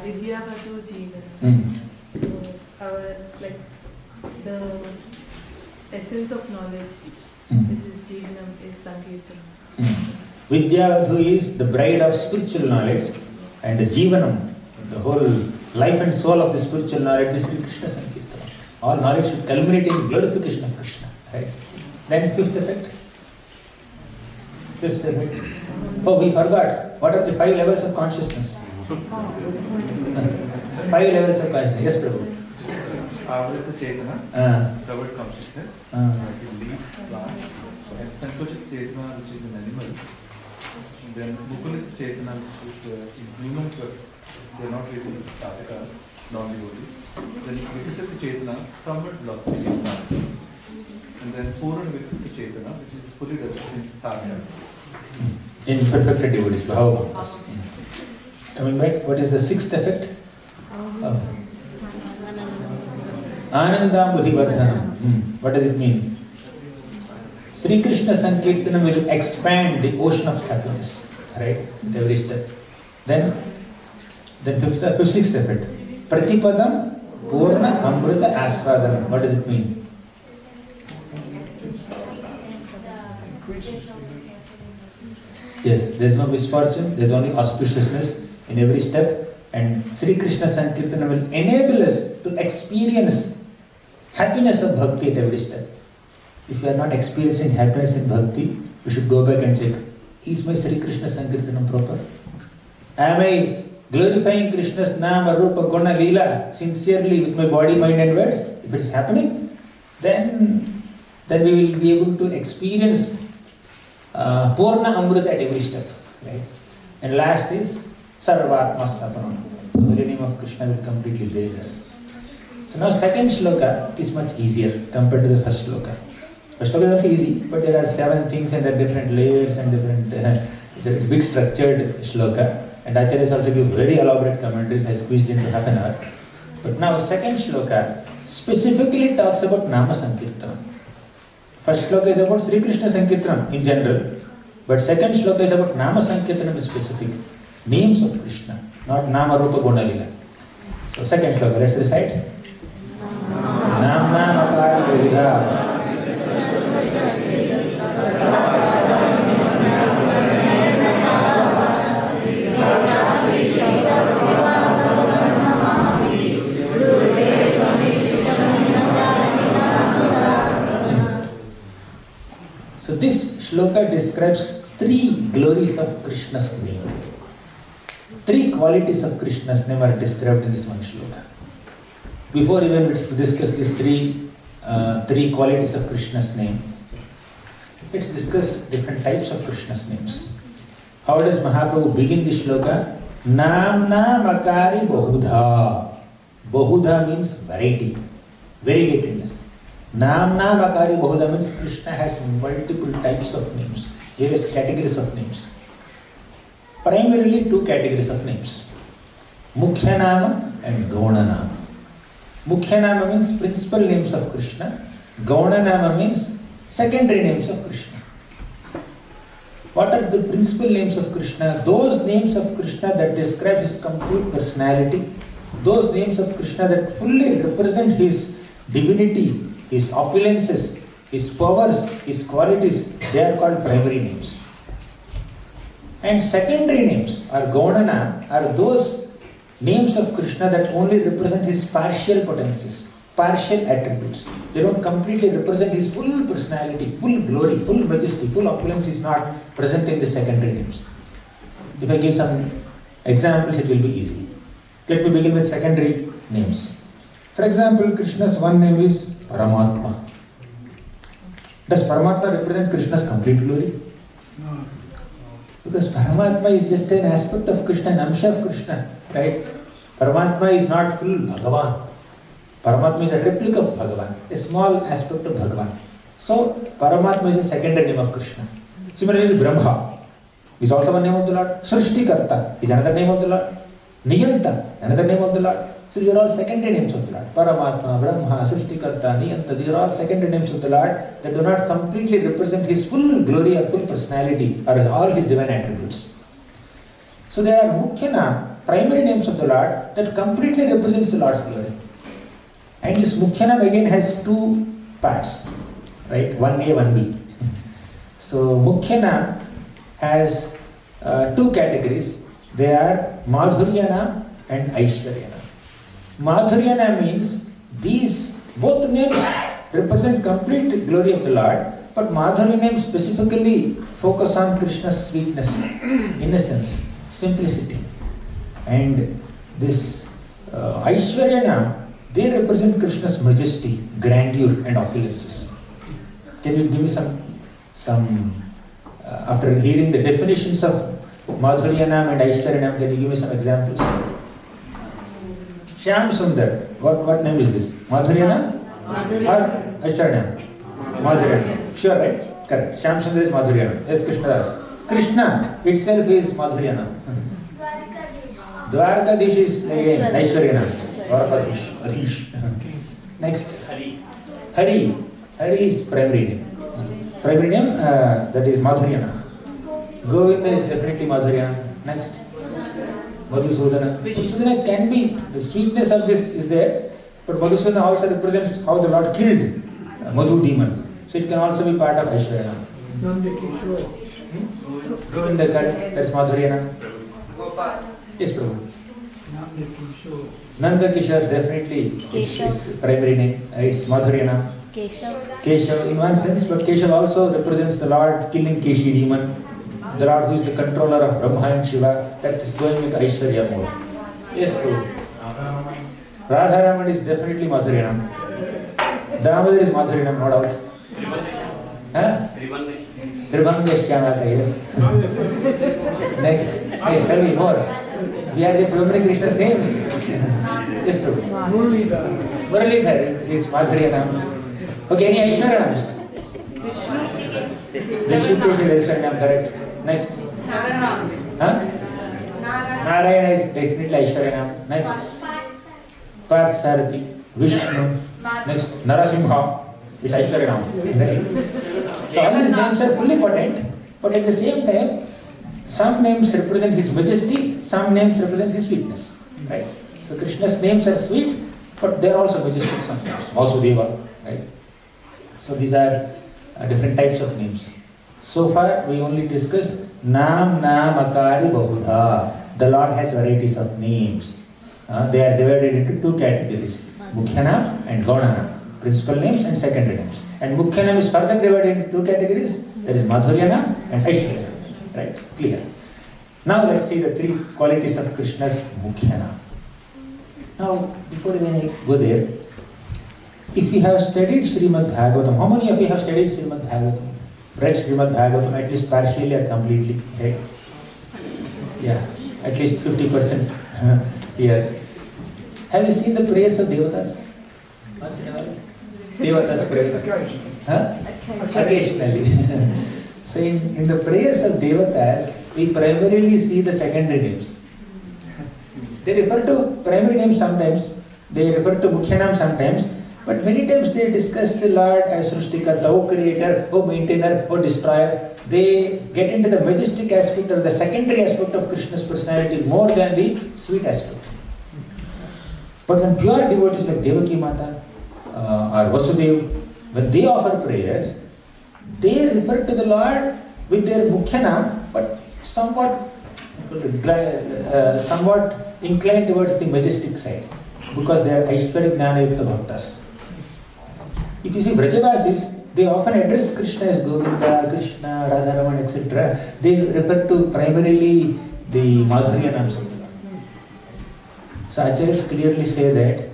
Vidyapatha Jivan. Our the essence of knowledge, which is Jivanam, is Sankirtan. Vidyavadhu is the bride of spiritual knowledge, and the Jivanam, the whole life and soul of the spiritual knowledge is Sri Krishna Sankirtan. All knowledge should culminate in glorification of Krishna. Right? Then 5th effect. 5th effect. Oh, we forgot. What are the 5 levels of consciousness? 5 levels of consciousness. Yes, Prabhu. Avrita Chetana, covered consciousness, leaf, plant, and Sankochit Chetana, which is an animal. And then Mukulit Chetana, which is in humans, but they are not really Tatakas, non-devotees. Then Vikasita Chetana, somewhat blossoming in sadhas. And then Purana Vikasita Chetana, which is fully developed in sadhas. In perfect devotees, Bhava. Coming back, what is the 6th effect? Anandam Buddhivardhanam. What does it mean? Sri Krishna Sankirtanam will expand the ocean of happiness, right? With every step. Then 6th effect. Pratipadam Purna Amrita Asvadanam. What does it mean? Yes, there is no misfortune, there is only auspiciousness in every step. And Sri Krishna Sankirtanam will enable us to experience happiness of bhakti at every step. If you are not experiencing happiness in bhakti, you should go back and check, is my Sri Krishna Sankirtanam proper? Am I glorifying Krishna's Nama, Rupa, Guna, Leela sincerely with my body, mind and words? If it is happening, then we will be able to experience Purna Amrita at every step. Right? And last is Sarvatma Stapanam. So the name of Krishna will completely bathe us. So now second shloka is much easier compared to the first shloka. First shloka is also easy, but there are 7 things and there are different layers and different, it's a big structured shloka. And Acharyas also give very elaborate commentaries. I squeezed into half an hour. But now second shloka specifically talks about Nama Sankirtanam. First shloka is about Sri Krishna Sankirtanam in general. But second shloka is about Nama Sankirtanam in specific. Names of Krishna, not Nama Rupa Guna Leela. So second shloka, let's recite. Nam Nama Kari Vedha. So this shloka describes 3 glories of Krishna's name. 3 qualities of Krishna's name are described in this one shloka. before even we discuss these three qualities of Krishna's name, let's discuss different types of Krishna's names. How does Mahaprabhu begin this shloka? Namna makari bahudha. Bahudha means variety, variegatedness. Namna makari bahudha means Krishna has multiple types of names, various categories of names. Primarily two categories of names, Mukhya Nama and Gauna Nama. Mukhya Nama means principal names of Krishna. Gauna Nama means secondary names of Krishna. What are the principal names of Krishna? Those names of Krishna that describe his complete personality, those names of Krishna that fully represent his divinity, his opulences, his powers, his qualities, they are called primary names. And secondary names, or Gaunana, are those names of Krishna that only represent his partial potencies, partial attributes. They don't completely represent his full personality, full glory, full majesty, full opulence is not present in the secondary names. If I give some examples, it will be easy. Let me begin with secondary names. For example, Krishna's one name is Paramatma. Does Paramatma represent Krishna's complete glory? No. Because Paramatma is just an aspect of Krishna, an amsha of Krishna, right? Paramatma is not full Bhagavan. Paramatma is a replica of Bhagavan, a small aspect of Bhagavan. So, Paramatma is a secondary name of Krishna. Similarly, Brahma is also one name of the Lord. Srishtikarta is another name of the Lord. Niyanta, another name of the Lord. So, these are all secondary names of the Lord. Paramatma, Brahma, Srishtikarta, Niyanta, these are all secondary names of the Lord that do not completely represent his full glory or full personality or all his divine attributes. So, there are Mukhyana, primary names of the Lord that completely represents the Lord's glory. And this Mukhyanam again has two parts, right? 1A, 1B. So Mukhyanam has two categories. They are Madhuryana and Aishwaryana. Madhuryana means these both names represent complete glory of the Lord, but Madhurya names specifically focus on Krishna's sweetness, innocence, simplicity. And this Aishwaryana, they represent Krishna's majesty, grandeur and opulences. Can you give me some after hearing the definitions of Madhuryanam and Aishwaryanam, can you give me some examples? Shyam Sundar, what name is this? Madhuryanam? Or Aishwaryanam? Madhuryanam. Sure, right? Correct. Shyam Sundar is Madhuryanam. Yes, Krishnadas. Krishna itself is Madhuryanam. Dwarkadish is again Aishwaryanam. Adhish. Next. Hare. Hare is primary name. Primary name, that is Madhuryana. Govinda is definitely Madhuryana. Next. Madhusudana. Madhusudana can be, the sweetness of this is there, but Madhusudana also represents how the Lord killed Madhu demon. So it can also be part of Aishwarya. Govinda, that's Madhuryana. Yes, Prabhu. Nanda Kishore, definitely it's primary name. It's Madhuryana. Keshav in one sense, but Keshav also represents the Lord killing Keshi demon, the Lord who is the controller of Brahma and Shiva, that is going into Aishwarya mode. Yes, Prabhu. Radharaman is definitely Madhuryana. Damodar is Madhuryana, no doubt. Tribhangashyamata, yes. Next, yes, tell me more. We are just remembering Krishna's names. Yes, Prabhu. Muralidhar is Madhuryana. Okay, any Aishwaryanams? Rishikesh is Aishwaryanam, correct. Next. Narayana is definitely Aishwaryanam. Next. Parthasarathi, Vishnu. Next. Narasimha is Aishwaryanam. Right? So all these names are fully potent, but at the same time, some names represent his majesty, some names represent his sweetness. Right? So Krishna's names are sweet, but they are also majestic sometimes. Vasudeva. Right? So these are different types of names. So far we only discussed Nam, Akari, Bahudha. The Lord has varieties of names. They are divided into two categories, Mukhyanam and Gaunanam. Principal names and secondary names. And Mukhyanam is further divided into two categories. There is Madhuryana and Aishwaryanam. Right? Clear. Now let's see the three qualities of Krishna's Mukhyana. Now, before even I go there, if you have studied Śrīmad Bhāgavatam, how many of you have studied Śrīmad Bhāgavatam? Read Śrīmad Bhāgavatam at least partially or completely, right? Yeah, at least 50% here. Have you seen the prayers of Devatas? Once in a while? Devatas prayers? Occasionally. So in the prayers of Devatas, we primarily see the secondary names. They refer to primary names sometimes, they refer to Mukhyanam sometimes, but many times they discuss the Lord as Srishtikarta, O Creator, O Maintainer, O Destroyer. They get into the majestic aspect or the secondary aspect of Krishna's personality more than the sweet aspect. But when pure devotees like Devaki Mata or Vasudev, when they offer prayers, they refer to the Lord with their Mukhyanam, but somewhat inclined towards the majestic side, because they are Aishwarya Gnana Yukta Bhaktas. If you see Vrajavasis, they often address Krishna as Govinda, Krishna, Radharaman, etc. They refer to primarily the Madhurya Namsa. So Acharyas clearly say that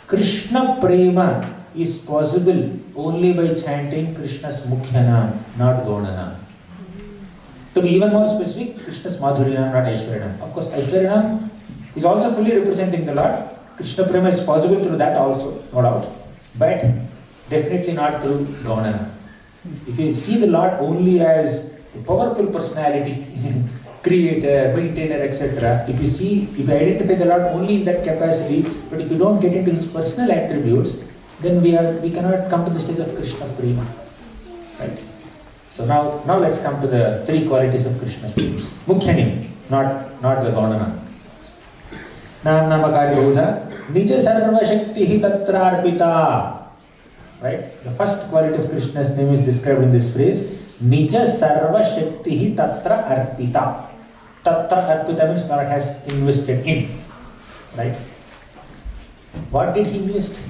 Krishna Prema is possible only by chanting Krishna's Mukhyanam, not Gaunanam. To be even more specific, Krishna's Madhuryanam, not Aishwaryanam. Of course, Aishwaryanam is also fully representing the Lord. Krishna Prema is possible through that also, no doubt. But definitely not through Gaunanam. If you see the Lord only as a powerful personality, creator, maintainer, etc., if you identify the Lord only in that capacity, but if you don't get into his personal attributes, then we cannot come to the stage of Krishna Prema. Right? So now let's come to the three qualities of Krishna's names. Mukhya name, not the Gaunana. Nam Namakari Buddha, Nija Sarva Shakti Tatra Arpita. Right? The first quality of Krishna's name is described in this phrase, Nija Sarva Shakti Tatra Arpita. Tatra Arpita means Lord has invested in. Right? What did he invest?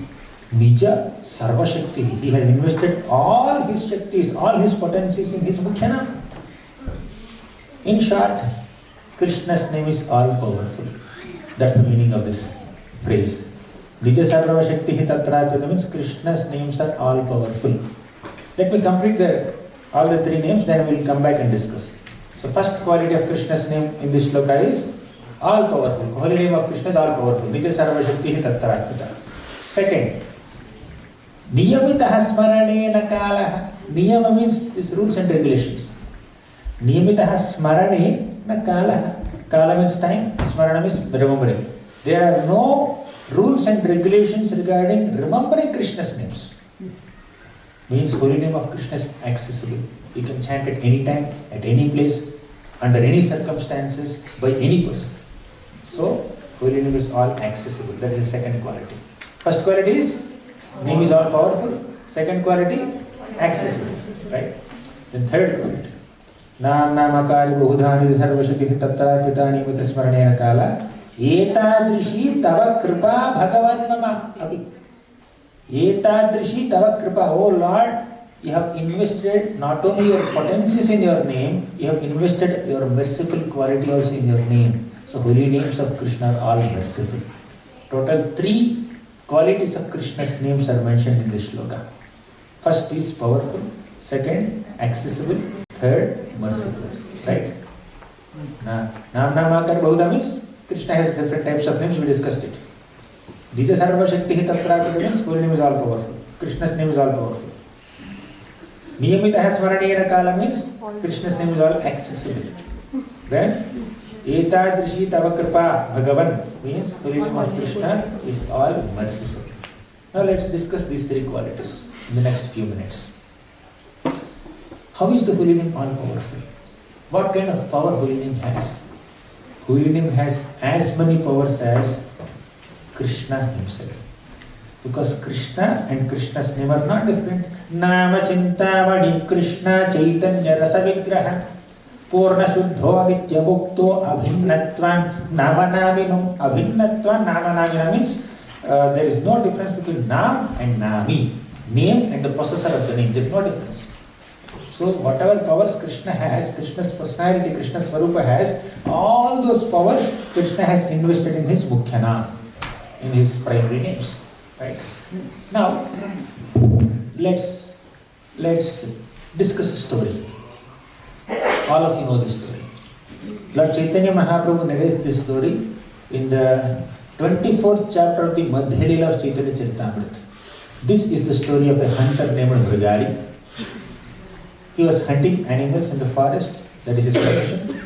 Nija Sarva Shakti. He has invested all his Shaktis, all his potencies in his Mukhyana. In short, Krishna's name is all powerful. That's the meaning of this phrase. Nija Sarva Shakti Tatra Arpita means Krishna's names are all powerful. Let me complete all the three names, then we will come back and discuss. So first quality of Krishna's name in this shloka is all powerful. The holy name of Krishna is all powerful. Nija Sarva Shakti Tatra Arpita. Second, Niyamitaha Smaranena Kalaha. Niyama means these rules and regulations. Niyamitaha Smaranena Kalaha. Kala means time, Smarana means remembering. There are no rules and regulations regarding remembering Krishna's names. Means holy name of Krishna is accessible. You can chant at any time, at any place, under any circumstances, by any person. So, holy name is all accessible. That is the second quality. First quality is, name is all powerful. Second quality, accessible. Right? Then third quality. Nam Namakari Buhudhani Sarvashati Tattara Pitani Mitasmaranena Kala Etadrishi Tava Kripa Bhagavatmama Abhi. Etadrishi Tava Kripa. Oh Lord, you have invested not only your potencies in your name, you have invested your merciful quality also in your name. So holy names of Krishna are all merciful. Total 3 qualities of Krishna's names are mentioned in this shloka. First is powerful, second accessible, third merciful. Right? Nam Namakar Bahuda means Krishna has different types of names, we discussed it. Nija Sarva Shakti Tatra means holy name is all powerful. Krishna's name is all powerful. Niyamitaha Smaranena Kala means Krishna's name is all accessible. Then Etadrishi Tava Kripa Bhagavan means holy name of Krishna is all merciful. Now let's discuss these 3 qualities in the next few minutes. How is the holy name all powerful? What kind of power holy name has? Holy name has as many powers as Krishna himself. Because Krishna and Krishna's name are not different. Nama Chintamani Krishna Chaitanya Rasa Vigraha Purna Shuddho Aditya Bhukto Abhinnatvan Namanaminam. Abhinnatvan Namanamina means there is no difference between Nam and Nami. Name and the possessor of the name. There is no difference. So whatever powers Krishna has, Krishna's personality, Krishna's Swarupa has, all those powers Krishna has invested in his Mukhyana. in his primary names. Right? Now, let's discuss a story. All of you know this story. Lord Chaitanya Mahaprabhu narrates this story in the 24th chapter of the Madhya Leela of Chaitanya Charitamrita. This is the story of a hunter named Mrigari. He was hunting animals in the forest, that is his profession,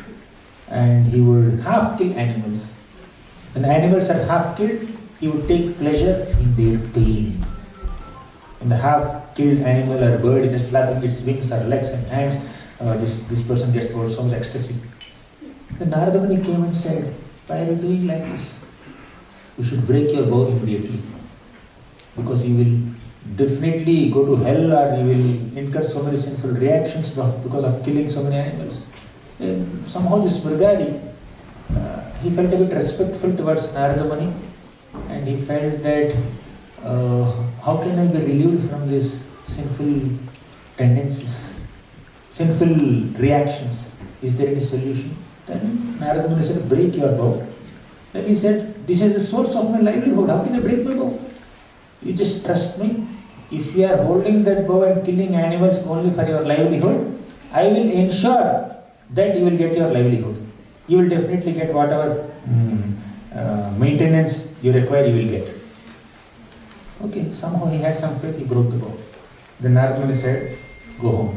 and he would half kill animals. When the animals are half killed, he would take pleasure in their pain. When the half killed animal or bird is just flapping its wings or legs and hands, this person gets so much ecstasy. Then Narada Muni came and said, "Why are you doing like this? You should break your bow immediately, because you will definitely go to hell, or you will incur so many sinful reactions because of killing so many animals." And somehow this Mrigari, he felt a bit respectful towards Narada Muni, and he felt that how can I be relieved from these sinful tendencies, sinful reactions? Is there any solution? Then Narada Muni said, "Break your bow." Then he said, "This is the source of my livelihood. How can I break my bow? You just trust me. If you are holding that bow and killing animals only for your livelihood, I will ensure that you will get your livelihood. You will definitely get whatever maintenance you require, you will get." Okay, somehow he had some faith, he broke the bow. Then Narada Muni said, "Go home.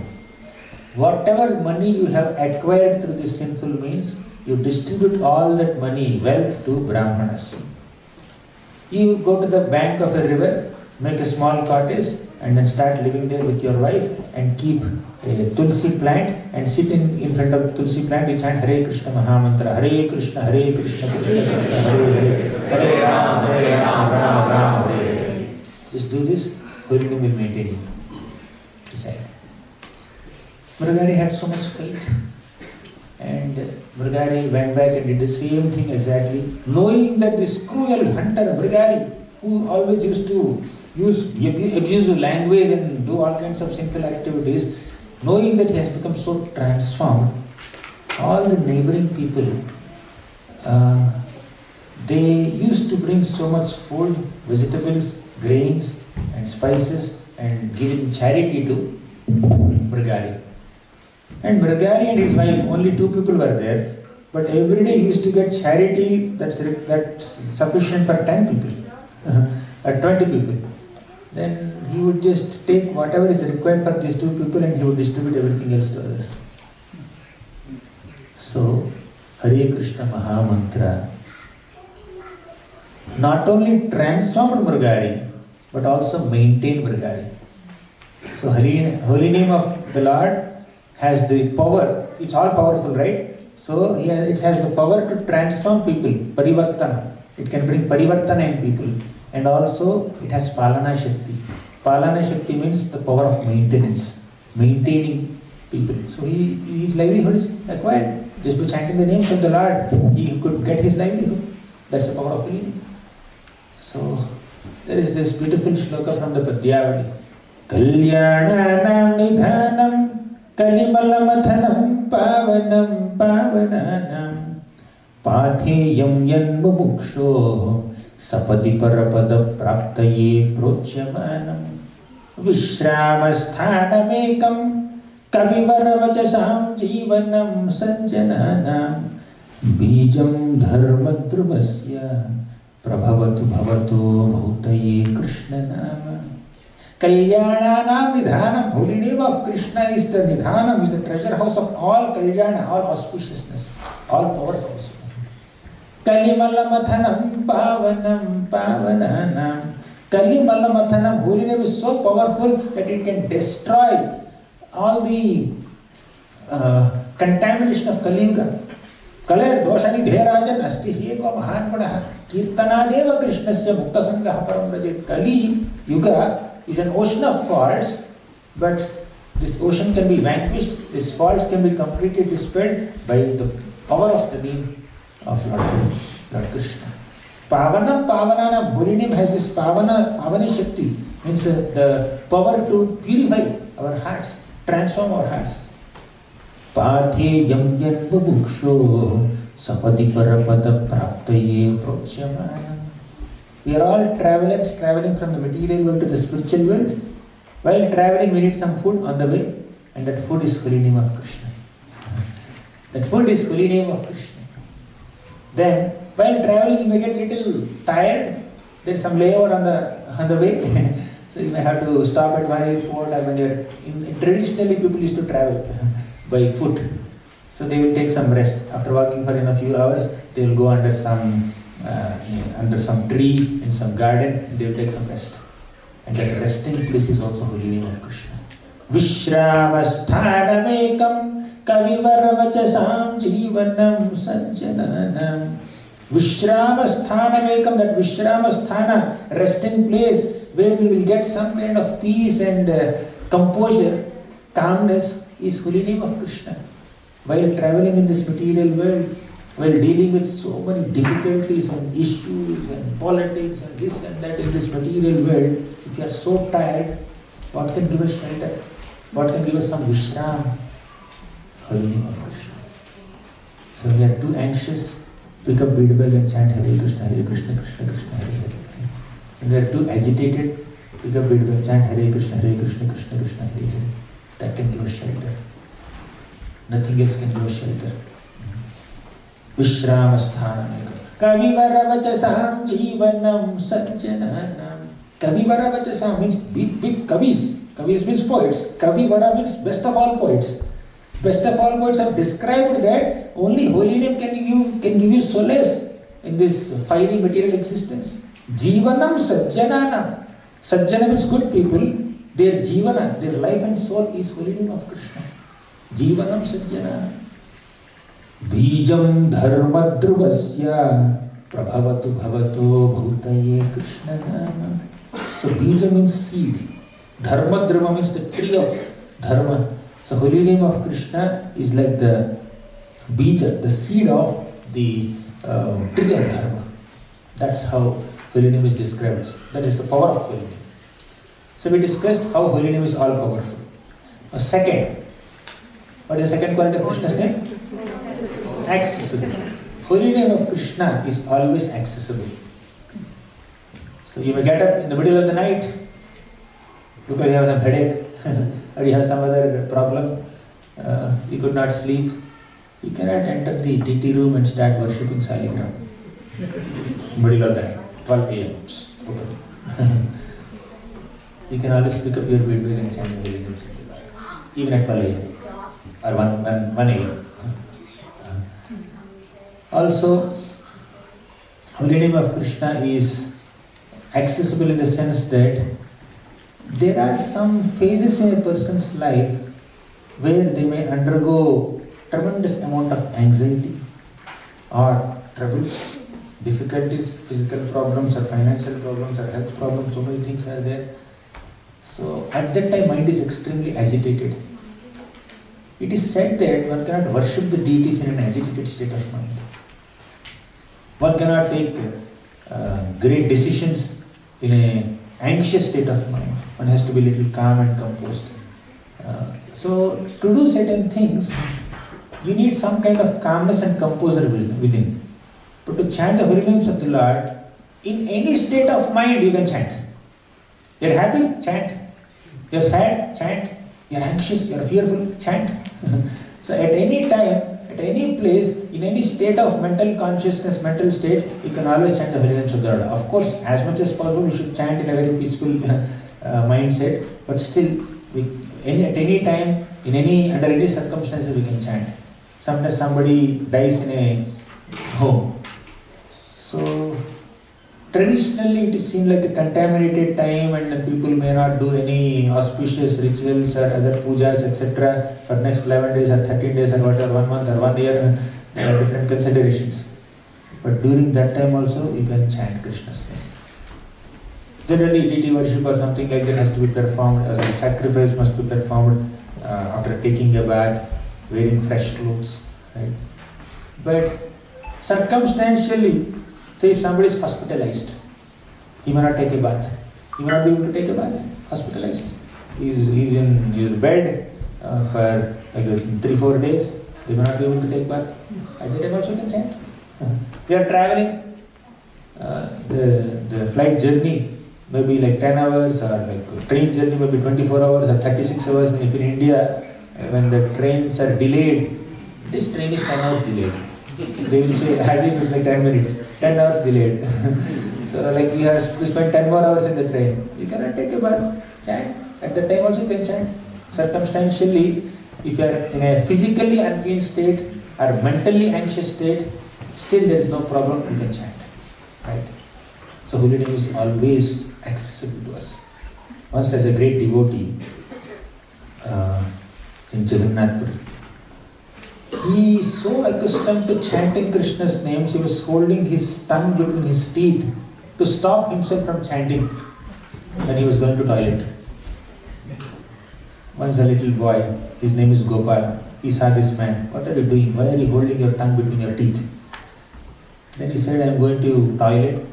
Whatever money you have acquired through this sinful means, you distribute all that money, wealth, to Brahmanas. You go to the bank of a river, make a small cottage, and then start living there with your wife, and keep a tulsi plant, and sit in front of tulsi plant, and chant Hare Krishna Mahamantra, Hare Krishna, Krishna Krishna, Hare Hare, Hare Ram, Ram Ram, Hare Hare. Just do this, holy name will maintain you." He said. Mrigari had so much faith, and Mrigari went back and did the same thing exactly, knowing that this cruel hunter Mrigari, who always used to use abusive language and do all kinds of sinful activities, knowing that he has become so transformed, all the neighboring people, they used to bring so much food, vegetables, grains and spices, and giving charity to Mrigari. And Mrigari and his wife, only 2 people were there, but every day he used to get charity that's sufficient for 10 people or 20 people. Then he would just take whatever is required for these 2 people, and he would distribute everything else to others. So, Hare Krishna Mahamantra not only transformed Mrigari, but also maintained Mrigari. So, holy name of the Lord has the power, it's all powerful, right? So, it has the power to transform people, parivartana. It can bring parivartana in people. And also, it has Palana Shakti. Palana Shakti means the power of maintenance, maintaining people. So his livelihood is acquired. Just by chanting the names of the Lord, he could get his livelihood. That's the power of healing. So there is this beautiful shloka from the Padyavali. Kalyananam nidhanam kalimalamathanam pavanam pavananam patheyam yanmumuksho sapadi parapada praptaye prochyamanam vishramasthadamekam kavivaravachasam jivanam sanjananam bijam dharmadhruvasya prabhavatu bhavato bhutaye Krishna nama. Kalyananam nidhanam. Holy name of Krishna is the nidhanam, is the treasure house of all kalyana, all auspiciousness, all powers also. Kalimalamathanam pavanam pavananam. Kalimalamathanam, holy name is so powerful that it can destroy all the contamination of Kali Yuga. Kaler doshani dherajan asti eko mahan gunaha kirtanadeva krishnasya mukta sangaha param rajet. Kali Yuga is an ocean of faults, but this ocean can be vanquished, these faults can be completely dispelled by the power of the name of Lord Krishna. Pavanam Pavananam, holy name has this Pavani Shakti, means the power to purify our hearts, transform our hearts. Patheyam yanvabuksho sapadi parapada praptaye prochyamanam. We are all travelers traveling from the material world to the spiritual world. While traveling, we need some food on the way, and that food is holy name of Krishna. That food is holy name of Krishna. Then, while traveling, you may get little tired. There is some layover on the way. So you may have to stop at one airport, or when you're traditionally people used to travel by foot. So they will take some rest. After walking for a few hours, they will go under some tree in some garden, and they will take some rest. And that resting place is also holy name of Krishna. Vishramasthanamekam kavivaravachasam jivanam sajjananam. Vishramasthanamekam, that Vishramasthana, resting place, where we will get some kind of peace and composure, calmness, is holy name of Krishna. While traveling in this material world, while dealing with so many difficulties and issues and politics and this and that in this material world, if you are so tired, what can give us shelter? What can give us some Vishram? Holy name of Krishna. So we are too anxious, pick up bead bag and chant Hare Krishna, Krishna Krishna, Hare Hare. When we are too agitated, pick up bead bag, chant Hare Krishna, Krishna Krishna, Hare Hare. That can give us shelter. Nothing else can give us shelter. Vishramasthanamekam kavivaravachasam jivanam sajjananam. Kavivaravachasam means big kavis. Kavis means poets. Kavivara means best of all poets. Best of all poets have described that only holy name can give you solace in this fiery material existence. Jivanam sajjananam. Sajjana means good people. Their jivana, their life and soul is holy name of Krishna. Jivanam sajjananam. Bijam dharma dhruvasya prabhavatu bhavato bhutaye Krishna nama. So bija means seed. Dharma dhruva means the tree of dharma. So holy name of Krishna is like the bija, the seed of the tree of dharma. That's how holy name is described. That is the power of holy name. So we discussed how holy name is all powerful. Now second, what is the second quality of Krishna's name? Accessible. Holy name of Krishna is always accessible. So you may get up in the middle of the night because you have some headache or you have some other problem, you could not sleep. You cannot enter the DT room and start worshipping Saligram. Middle of the night, 12 p.m. You can always pick up your bead bag and chant the holy name, even at 12 a.m. or 1 a.m. Also, holy name of Krishna is accessible in the sense that there are some phases in a person's life where they may undergo tremendous amount of anxiety or troubles, difficulties, physical problems or financial problems or health problems, so many things are there. So at that time mind is extremely agitated. It is said that one cannot worship the deities in an agitated state of mind. One cannot take great decisions in an anxious state of mind. One has to be a little calm and composed. So to do certain things, you need some kind of calmness and composure within. But to chant the holy names of the Lord, in any state of mind you can chant. You are happy? Chant. You are sad? Chant. You are anxious? You are fearful? Chant. So at any time, at any place, in any state of mental consciousness, mental state, you can always chant the holy names of the Lord. Of course, as much as possible, you should chant in a very peaceful mindset. But still, at any time, under any circumstances, we can chant. Sometimes somebody dies in a home. So traditionally, it is seen like a contaminated time, and people may not do any auspicious rituals or other pujas, etc. for next 11 days or 13 days or whatever, 1 month or 1 year. There are different considerations. But during that time also, you can chant Krishna's name. Generally, deity worship or something like that has to be performed, as a sacrifice must be performed after taking a bath, wearing fresh clothes, right? But circumstantially, say if somebody is hospitalized, he may not take a bath. He may not be able to take a bath. Hospitalized. He's in his bed for like 3-4 days. They may not be able to take bath. At that time also you can chant. They are traveling. the flight journey may be like 10 hours, or like train journey may be 24 hours or 36 hours. And if in India, when the trains are delayed, this train is 10 hours delayed. They will say, as if it's like 10 minutes, 10 hours delayed. So like we have to spend 10 more hours in the train. You cannot take a bath, chant. At the time also you can chant. Circumstantially, if you are in a physically unclean state or mentally anxious state, still there is no problem, you can chant. Right? So holy name is always accessible to us. Once there is a great devotee in Jagannath, he is so accustomed to chanting Krishna's names, he was holding his tongue between his teeth to stop himself from chanting when he was going to toilet. Once a little boy, his name is Gopal, he saw this man. What are you doing? Why are you holding your tongue between your teeth? Then he said, I am going to toilet,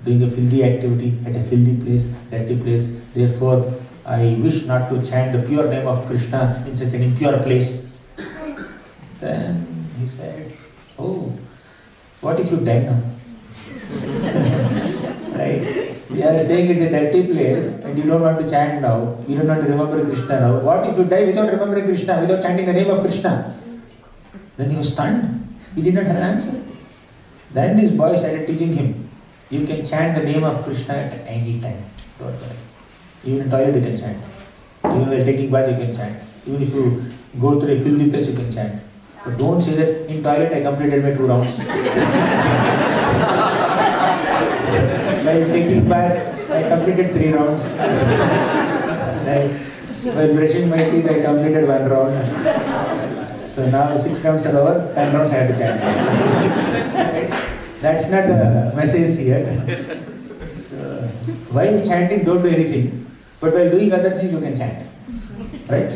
doing a filthy activity at a filthy place, dirty place. Therefore, I wish not to chant the pure name of Krishna in such an impure place. Then he said, oh, what if you die now? Right? We are saying it's a dirty place and you don't want to chant now, you don't want to remember Krishna now. What if you die without remembering Krishna, without chanting the name of Krishna? Then he was stunned. He did not have an answer. Then this boy started teaching him, you can chant the name of Krishna at any time. Don't worry. Even in toilet you can chant. Even while taking bath you can chant. Even if you go to a filthy place you can chant. But don't say that in toilet I completed my 2 rounds. While taking bath I completed 3 rounds. While brushing my teeth I completed 1 round. So now 6 rounds are over, 10 rounds I have to chant. That's not the message here. So, while chanting, don't do anything. But while doing other things, you can chant. Right?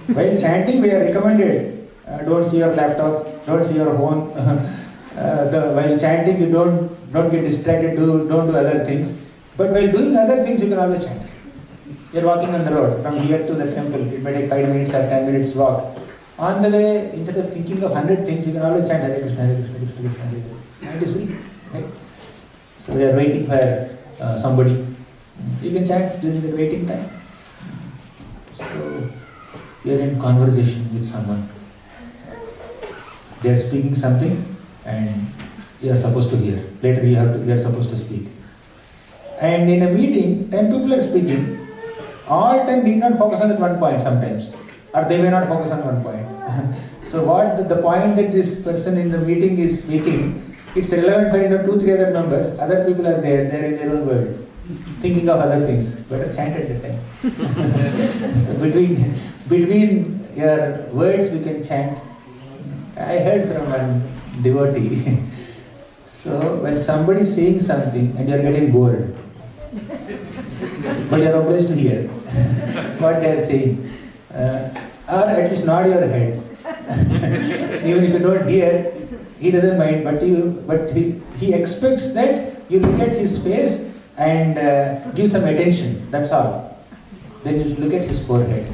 While chanting, we are recommended. Don't see your laptop, don't see your phone. While chanting, you don't get distracted, don't do other things. But while doing other things, you can always chant. You are walking on the road, from here to the temple. It may take 5 minutes or 10 minutes walk. On the way, instead of thinking of 100 things, you can always chant Hare Krishna, Hare Krishna, Krishna Krishna, Hare Hare. Mind is free. Right? So we are waiting for somebody. You can chat during the waiting time. So you are in conversation with someone. They are speaking something and you are supposed to hear. Later you are supposed to speak. And in a meeting, 10 people are speaking. All 10 need not focus on that one point sometimes. Or they may not focus on one point. So what the point that this person in the meeting is making, it's relevant for 2-3 other members. Other people are there, they are in their own world, thinking of other things. Better chant at the time. So between your words we can chant. I heard from one devotee. So when somebody is saying something and you are getting bored, but you are obliged to hear what they are saying, or at least nod your head. Even if you don't hear, he doesn't mind, but he expects that you look at his face and give some attention, that's all. Then you look at his forehead,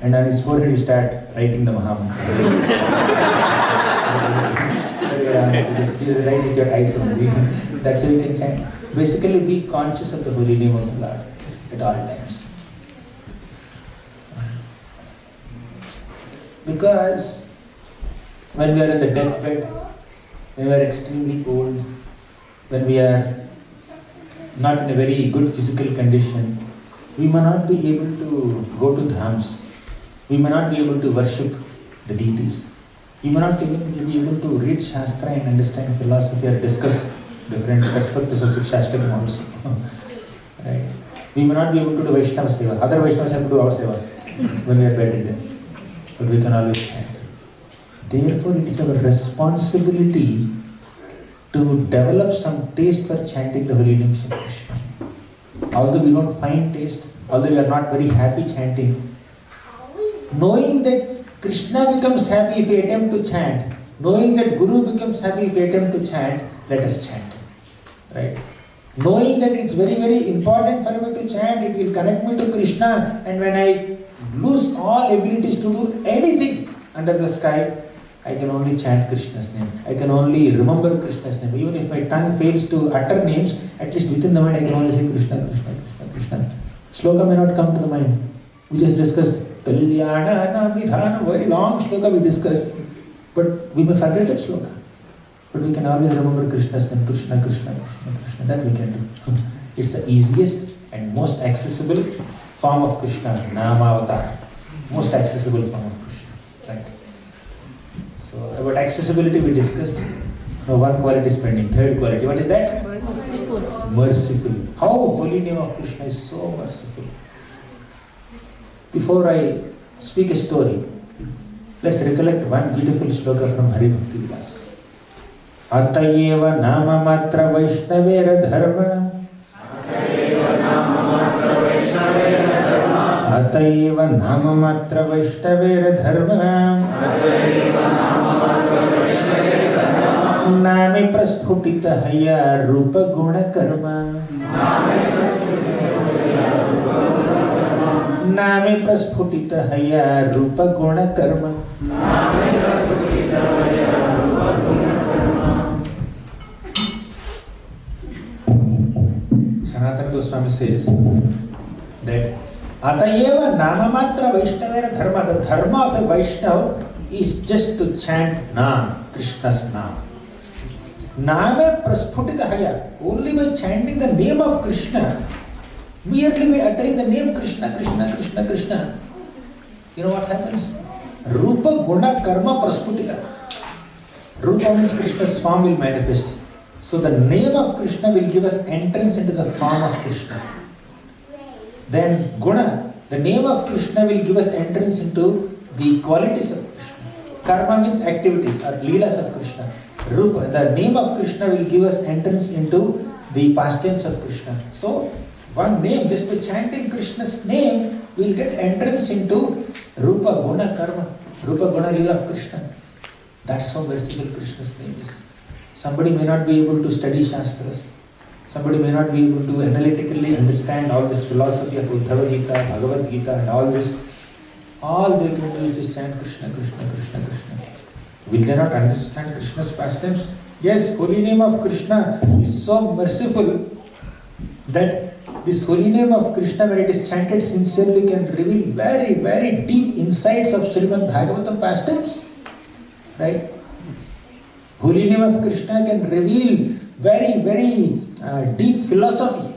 and on his forehead you start writing the Mahamantra. Just write with your eyes only. That's how you can chant. Basically be conscious of the holy name of the Lord at all times. Because when we are in the deathbed, when we are extremely old, when we are not in a very good physical condition, we may not be able to go to dhams. We may not be able to worship the deities. We may not even be able to read Shastra and understand philosophy or discuss different perspectives of Shikshatakam also. Right? We may not be able to do Vaishnava Seva. Other Vaishnavas have to do our Seva when we are bedridden. But we can always chant. Therefore, it is our responsibility to develop some taste for chanting the holy names of Krishna. Although we don't find taste, although we are not very happy chanting, knowing that Krishna becomes happy if we attempt to chant, knowing that Guru becomes happy if we attempt to chant, let us chant. Right? Knowing that it's very, very important for me to chant, it will connect me to Krishna, and when I lose all abilities to do anything under the sky, I can only chant Krishna's name. I can only remember Krishna's name. Even if my tongue fails to utter names, at least within the mind I can only say Krishna, Krishna, Krishna, Krishna. Shloka may not come to the mind. We just discussed Kalyana Vidhana, very long shloka we discussed. But we may forget that shloka. But we can always remember Krishna's name, Krishna, Krishna, Krishna, Krishna. That we can do. It's the easiest and most accessible form of Krishna, Namavatar. Most accessible form of Krishna. Right? So about accessibility we discussed. Now one quality is pending. Third quality. What is that? Merciful. Merciful. How holy name of Krishna is so merciful. Before I speak a story, let's recollect one beautiful shloka from Hare Bhaktivedanta. Atayeva nama matra vaishnavera dharma. Atayeva nama matra vaishnavera dharma. Name prasphutita haya rupa guna karma. Name prasphutita haya rupa guna karma. Sanatana Goswami says that Atayeva namamatra Vaishnavera dharma. The dharma of a Vaishnava is just to chant Nam, Krishna's Nam. Name prasphutita haya. Only by chanting the name of Krishna, merely by uttering the name Krishna, Krishna, Krishna, Krishna, you know what happens? Rupa guna karma prasphutita. Rupa means Krishna's form will manifest. So the name of Krishna will give us entrance into the form of Krishna. Then guna, the name of Krishna will give us entrance into the qualities of Krishna. Karma means activities or leelas of Krishna. Rupa, the name of Krishna will give us entrance into the pastimes of Krishna. So one name, just by chanting Krishna's name, we'll get entrance into Rupa Guna Karma, Rupa Guna Leela of Krishna. That's how merciful Krishna's name is. Somebody may not be able to study Shastras. Somebody may not be able to analytically understand all this philosophy of Bhagavad-gītā, Bhagavad-gītā and all this. All they can do is just chant Krishna, Krishna, Krishna, Krishna. Will they not understand Krishna's pastimes? Yes, holy name of Krishna is so merciful that this holy name of Krishna, when it is chanted sincerely, can reveal very, very deep insights of Śrīmad Bhāgavatam pastimes. Right? Holy name of Krishna can reveal very, very deep philosophy.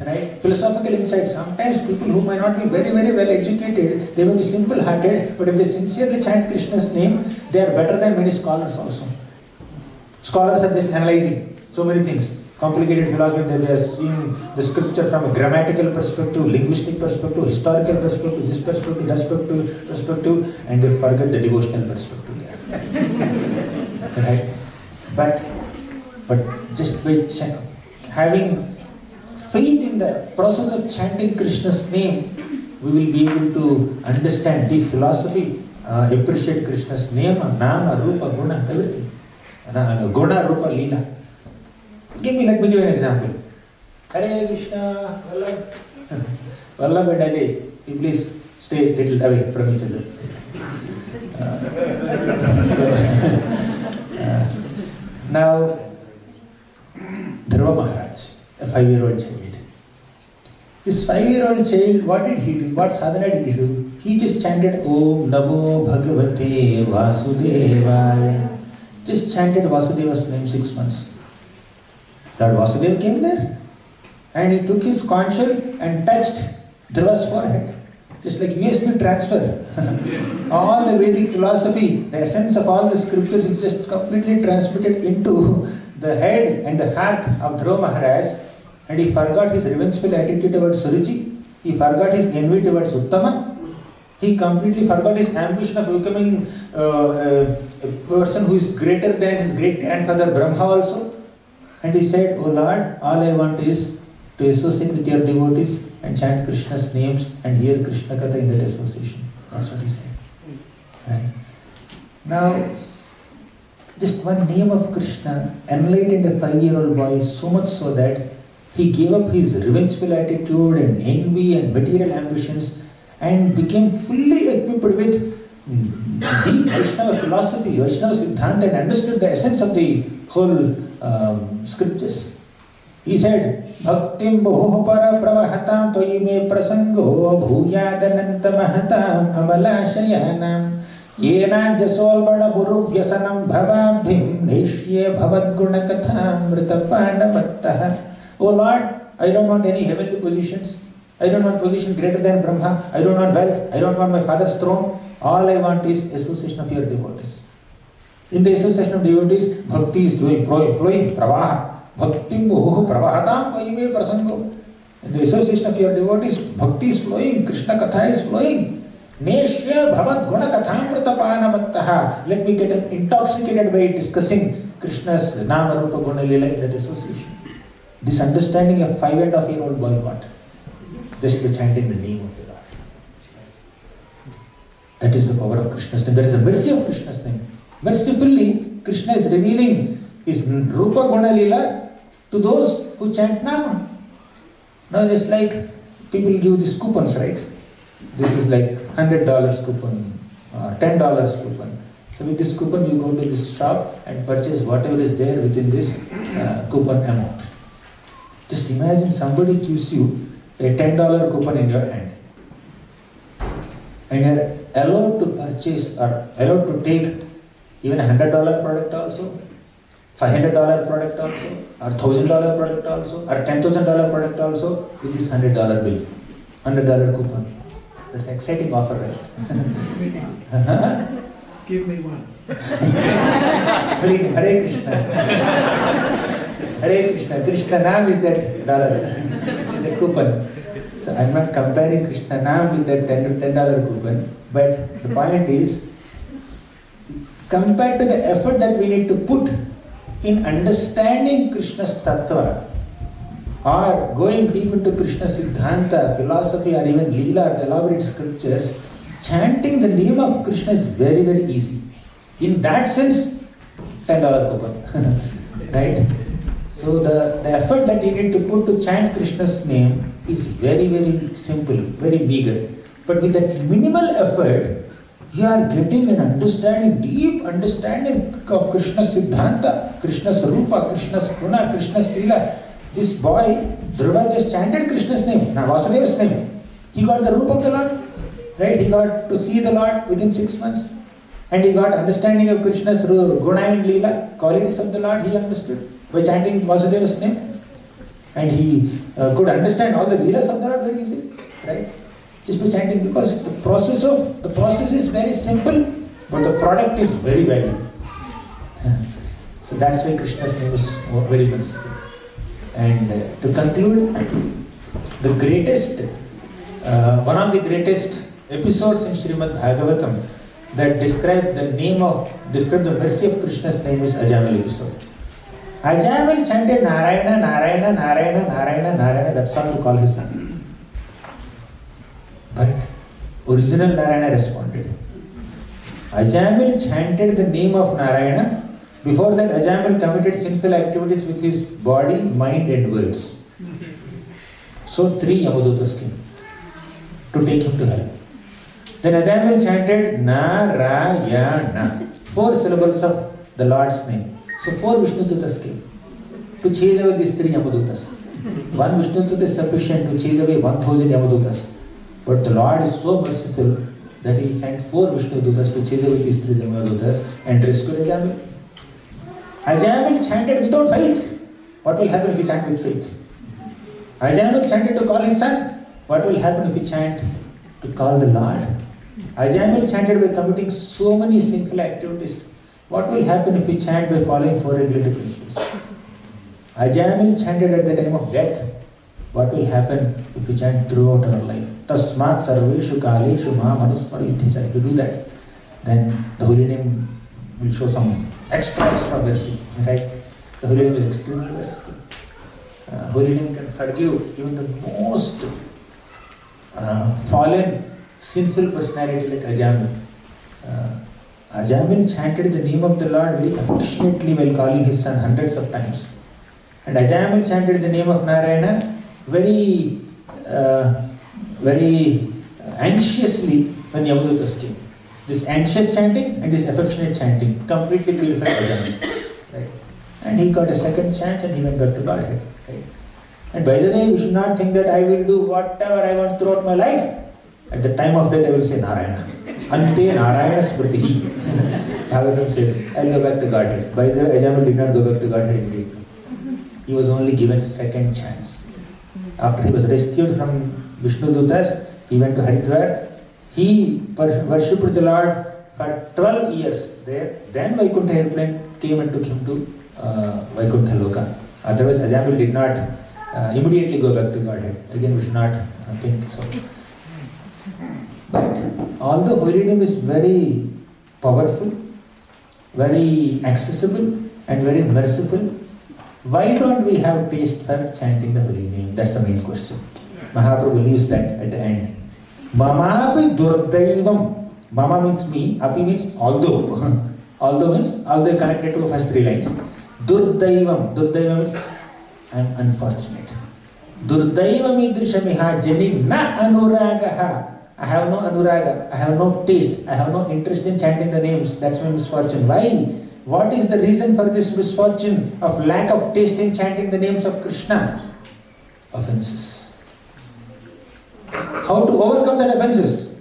Right? Philosophical insights. Sometimes people who might not be very, very well educated, they may be simple-hearted, but if they sincerely chant Krishna's name, they are better than many scholars also. Scholars are just analyzing so many things. Complicated philosophy, they are seeing the scripture from a grammatical perspective, linguistic perspective, historical perspective, this perspective, that perspective, and they forget the devotional perspective there. Right? But just by having faith in the process of chanting Krishna's name, we will be able to understand deep philosophy, appreciate Krishna's name, Nama, Rupa, Guna, everything. Guna, Rupa, Leela. Let me give you an example. Hare Krishna, Vallabh and Ajay, you please stay a little away from each other. Now, Dhruva Maharaj, a 5-year-old child. This 5-year-old child, what did he do? What sadhana did he do? He just chanted Om Namo Bhagavate Vasudevaya. Just chanted Vasudeva's name 6 months. Lord Vasudeva came there and he took his conch shell and touched Dhruva's forehead. Just like USB transfer. All the Vedic philosophy, the essence of all the scriptures is just completely transmitted into the head and the heart of Dhruva Maharaj, and he forgot his revengeful attitude towards Suruchi. He forgot his envy towards Uttama. He completely forgot his ambition of becoming a person who is greater than his great grandfather Brahma also. And he said, "Oh Lord, all I want is to associate with your devotees and chant Krishna's names and hear Krishna Katha in that association." That's what he said. Right? Now, just one name of Krishna enlightened a 5-year-old boy so much so that he gave up his revengeful attitude and envy and material ambitions and became fully equipped with deep Vaishnava philosophy, Vaishnava Siddhanta, and understood the essence of the whole scriptures. He said, Bhaktim bhuh para pravahatam toyi me prasango bhuyadananta mahatam amalashayanam yena jasol bada buru vyasanam bhavabhim neshye bhavad guna katham mritapana. Oh Lord, I don't want any heavenly positions. I don't want position greater than Brahma. I don't want wealth. I don't want my father's throne. All I want is association of your devotees. In the association of devotees, bhakti is flowing, pravaha. Bhakti bhuh pravahatam paime prasango. In the association of your devotees, bhakti is flowing, Krishna katha is flowing. Neshya bhavad guna kathamrita panamattaha. Let me get intoxicated by discussing Krishna's nama rupa guna lila in that association. This understanding a 5.5-year-old boy got just by chanting the name of the Lord. That is the power of Krishna's name. That is the mercy of Krishna's name. Mercifully, Krishna is revealing his rupa guna lila to those who chant Nama. Now just like people give these coupons, right? This is like $100 coupon, $10 coupon. So with this coupon you go to this shop and purchase whatever is there within this coupon amount. Just imagine somebody gives you a $10 coupon in your hand and you are allowed to purchase or allowed to take even a $100 product also, $500 product also, or $1,000 product also, or $10,000 product also with this $100 bill, $100 coupon. That's an exciting offer, right? Give me one. Hare Krishna. Hare Krishna. Krishna Nam is that dollar, that coupon. So I'm not comparing Krishna Nam with that $10 coupon, but the point is, compared to the effort that we need to put in understanding Krishna's tattva, or going deep into Krishna's Siddhanta, philosophy, or even Leela, elaborate scriptures, chanting the name of Krishna is very, very easy. In that sense, $10 coupon. Right? So the effort that you need to put to chant Krishna's name is very, very simple, very meager. But with that minimal effort, you are getting an understanding, deep understanding of Krishna's Siddhanta, Krishna's Rupa, Krishna's Guna, Krishna's Leela. This boy, Dhruva, just chanted Krishna's name, Vasudeva's name. He got the Rupa of the Lord, right? He got to see the Lord within 6 months. And he got understanding of Krishna's Guna and Leela, qualities of the Lord he understood by chanting Vasudeva's name. And he could understand all the Leelas of the Lord very easily, right? Just by chanting, because the process is very simple, but the product is very valuable. So that's why Krishna's name is very merciful. And to conclude, the greatest, one of the greatest episodes in Śrīmad Bhāgavatam that describe the mercy of Krishna's name is Ajamil episode. Ajamil chanted Narayana, Narayana, Narayana, Narayana, Narayana, that's all to call his son. But original Narayana responded. Ajamil chanted the name of Narayana. Before that, Ajamil committed sinful activities with his body, mind and words. So 3 Yamadutas came to take him to hell. Then Ajamil chanted Narayana, 4 syllables of the Lord's name. So 4 Vishnudutas came to chase away these 3 Yamadutas. 1 Vishnudut is sufficient to chase away 1000 Yamadutas. But the Lord is so merciful that he sent 4 Vishnudutas to chase away these 3 Yamadutas and rescued Ajamil. Ajamil chanted without faith. What will happen if you chant with faith? Ajamil chanted to call his son. What will happen if you chant to call the Lord? Ajamil chanted by committing so many sinful activities. What will happen if you chant by following 4 regulative principles? Ajamil chanted at the time of death. What will happen if you chant throughout our life? Tasmat sarveshu kaleshu ma manusmariyuddhisa. If you do that, then the holy name will show some extra mercy, right? So holy name is extremely merciful. Holy name can forgive even the most fallen, sinful personality like Ajamil. Ajamil chanted the name of the Lord very affectionately while calling his son hundreds of times. And Ajamil chanted the name of Narayana very anxiously when Yamadutas came. This anxious chanting and this affectionate chanting completely purified Ajamil. Right? And he got a second chance and he went back to Godhead. Right? And by the way, we should not think that I will do whatever I want throughout my life. At the time of death, I will say Narayana. Ante Narayana Smritihi. Bhagavatam says, I will go back to Godhead. By the way, Ajamil did not go back to Godhead immediately. He was only given second chance. After he was rescued from Vishnu Dutas, he went to Haridwar. He worshipped the Lord for 12 years there. Then Vaikuntha airplane came and took him to Vaikuntha Loka. Otherwise, Ajamil did not immediately go back to Godhead. Again, we should not think so. But although holy name is very powerful, very accessible and very merciful, why don't we have taste for chanting the holy name? That's the main question. Mahaprabhu leaves that at the end. Mamapi durdaivam. Mama means me, api means although. Although means although connected to the first three lines. Durdaivam. Durdaivam means I am unfortunate. Durdaivam idrishamiha jani na anuragaha. I have no anuraga, I have no taste, I have no interest in chanting the names. That's my misfortune. Why? What is the reason for this misfortune of lack of taste in chanting the names of Krishna? Offenses. How to overcome that offenses?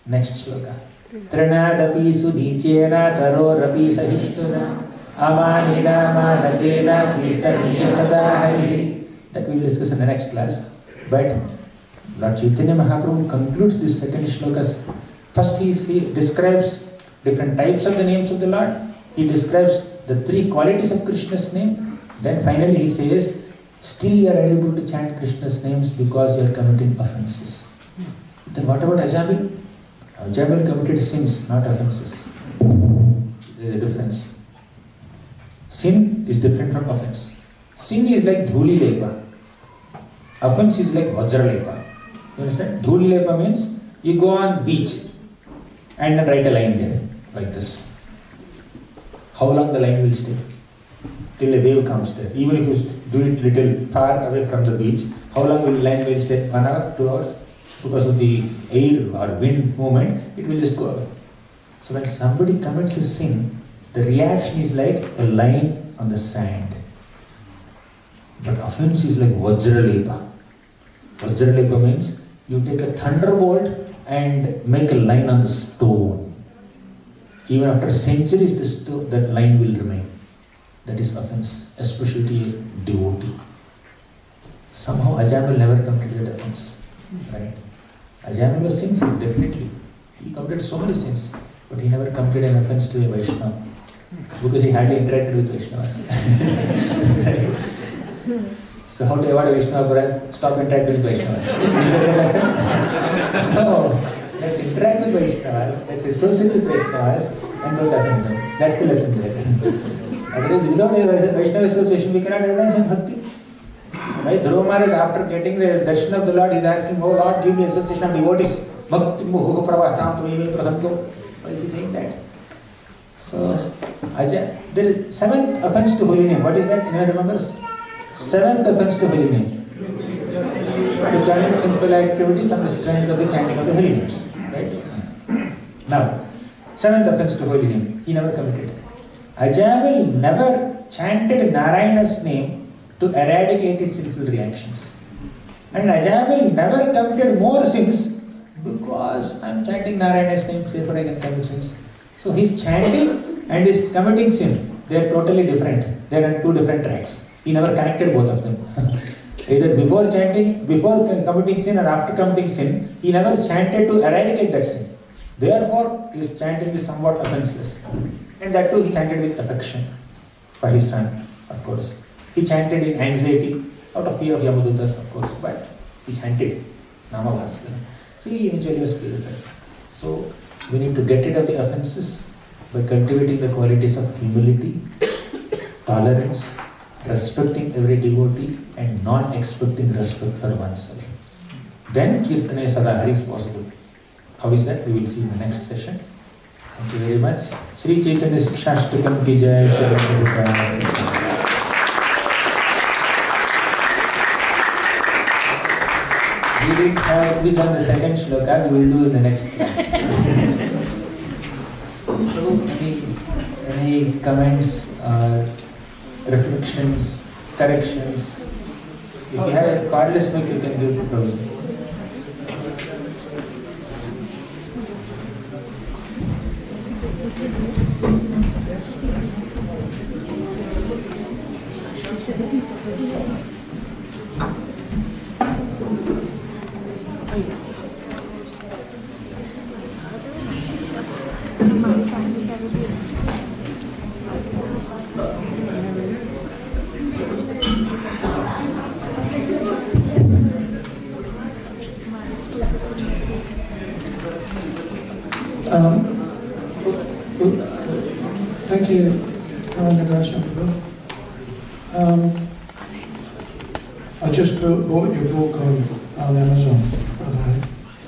Next shloka. Trinadapi sunichena taro rapi sahishtuna amanina manatena kirtaniya sada hari. That we will discuss in the next class. But Lord Chaitanya Mahaprabhu concludes this second shlokas. First he describes different types of the names of the Lord. He describes the three qualities of Krishna's name. Then finally he says, still you are unable to chant Krishna's names because you are committing offenses. Then what about Ajamil? Ajamil committed sins, not offenses. There is a difference. Sin is different from offense. Sin is like dhuli lepa. Offense is like vajra lepa. You understand? Dhuli lepa means you go on beach and then write a line there, like this. How long the line will stay? Till a wave comes there. Even if you do it little far away from the beach, how long will the line will stay? 1 hour, 2 hours? Because of the air or wind movement, it will just go away. So when somebody commits a sin, the reaction is like a line on the sand. But offense is like vajralepa. Vajralepa means you take a thunderbolt and make a line on the stone. Even after centuries, that line will remain. That is offense, especially to a devotee. Somehow Ajamil never committed that offense. Right? Ajamil was sinful, definitely. He committed so many sins, but he never committed an offense to a Vaishnava. Because he hardly interacted with Vaishnavas. So how to avoid Vaishnava breath? Stop interacting with Vaishnavas. Is that the lesson? No. Let's interact with Vaishnavas, let's associate with Vaishnavas and don't offend them. That's the lesson there. Otherwise, without a Vaishnava association, we cannot advance in bhakti. Right? Dhruva Maharaj, after getting the darshan of the Lord, is asking, oh Lord, give me association of devotees. Bhakti muhu pravahtam tvimi prasanto. Why is he saying that? So, there is 7th offense to holy name. What is that? Anyone remembers? 7th offense to holy name. To join simple activities on the strength of the chanting of the holy names. Right? Now, 7th offense to holy name. He never committed. Ajamil never chanted Narayana's name to eradicate his sinful reactions. And Ajamil never committed more sins because I am chanting Narayana's name, therefore I can commit sins. So his chanting and his committing sin, they are totally different. They are on 2 different tracks. He never connected both of them. Either before chanting, before committing sin or after committing sin, he never chanted to eradicate that sin. Therefore, his chanting is somewhat offenseless. And that too he chanted with affection for his son, of course. He chanted in anxiety, out of fear of Yamadutas, of course, but he chanted Nama Bhaskara. So he eventually was purified. So we need to get rid of the offenses by cultivating the qualities of humility, tolerance, respecting every devotee and not expecting respect for oneself. Then Kirtane Sadahari is possible. How is that? We will see in the next session. Thank you very much. Sri Chaitanya Shikshatakam ki jai. We didn't have quiz on the second shloka. We will do in the next class. Any comments, reflections, corrections? If you have a cordless mic, you can give to Prabhu. Thank you, Gauranga Darshan. I just bought your book on Amazon, by the way,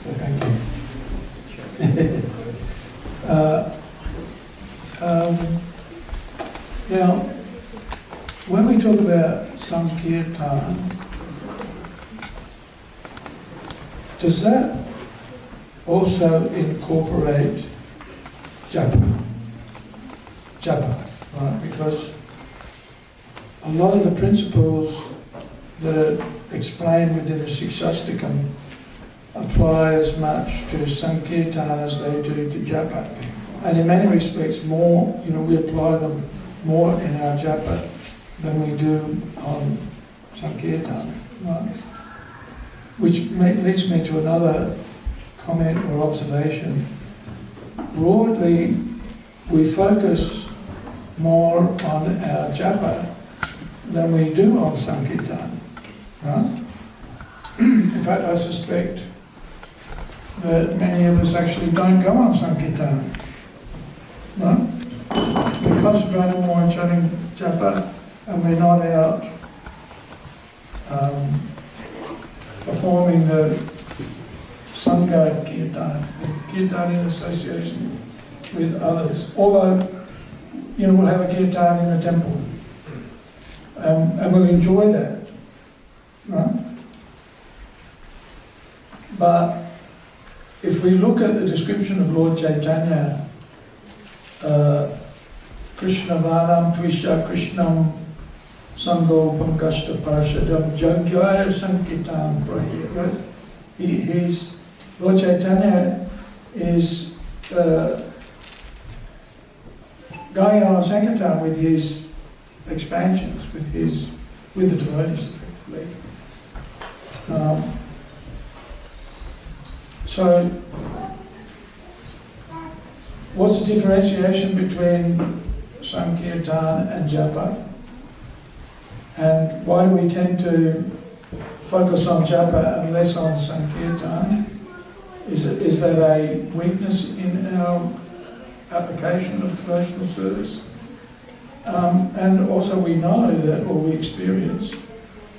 so thank you. Now, when we talk about Sankirtan, does that also incorporate japa? Japa, right? Because a lot of the principles that are explained within the Shikshatakam apply as much to Sankirtan as they do to japa. And in many respects more, we apply them more in our japa than we do on Sankirtan. Right? Which leads me to another comment or observation. Broadly, we focus more on our japa than we do on Sankirtan. Right? In fact, I suspect that many of us actually don't go on Sankirtan. No? We concentrate more on chanting japa and we're not out performing the Sangha Kirtan, the Kirtan in association with others. Although, we'll have a Kirtan in a temple and we'll enjoy that. Right? But if we look at the description of Lord Chaitanya, Krishna Vanam Tvisha Krishnam Sangho Pankashta Parashadam Jagyaya Sankirtan Prahi. Right? Lord Chaitanya is going on Sankirtan with his expansions, with the devotees, effectively. So, what's the differentiation between Sankirtan and japa? And why do we tend to focus on japa and less on Sankirtan? Is there a weakness in our application of devotional service? And also we know that, or we experience,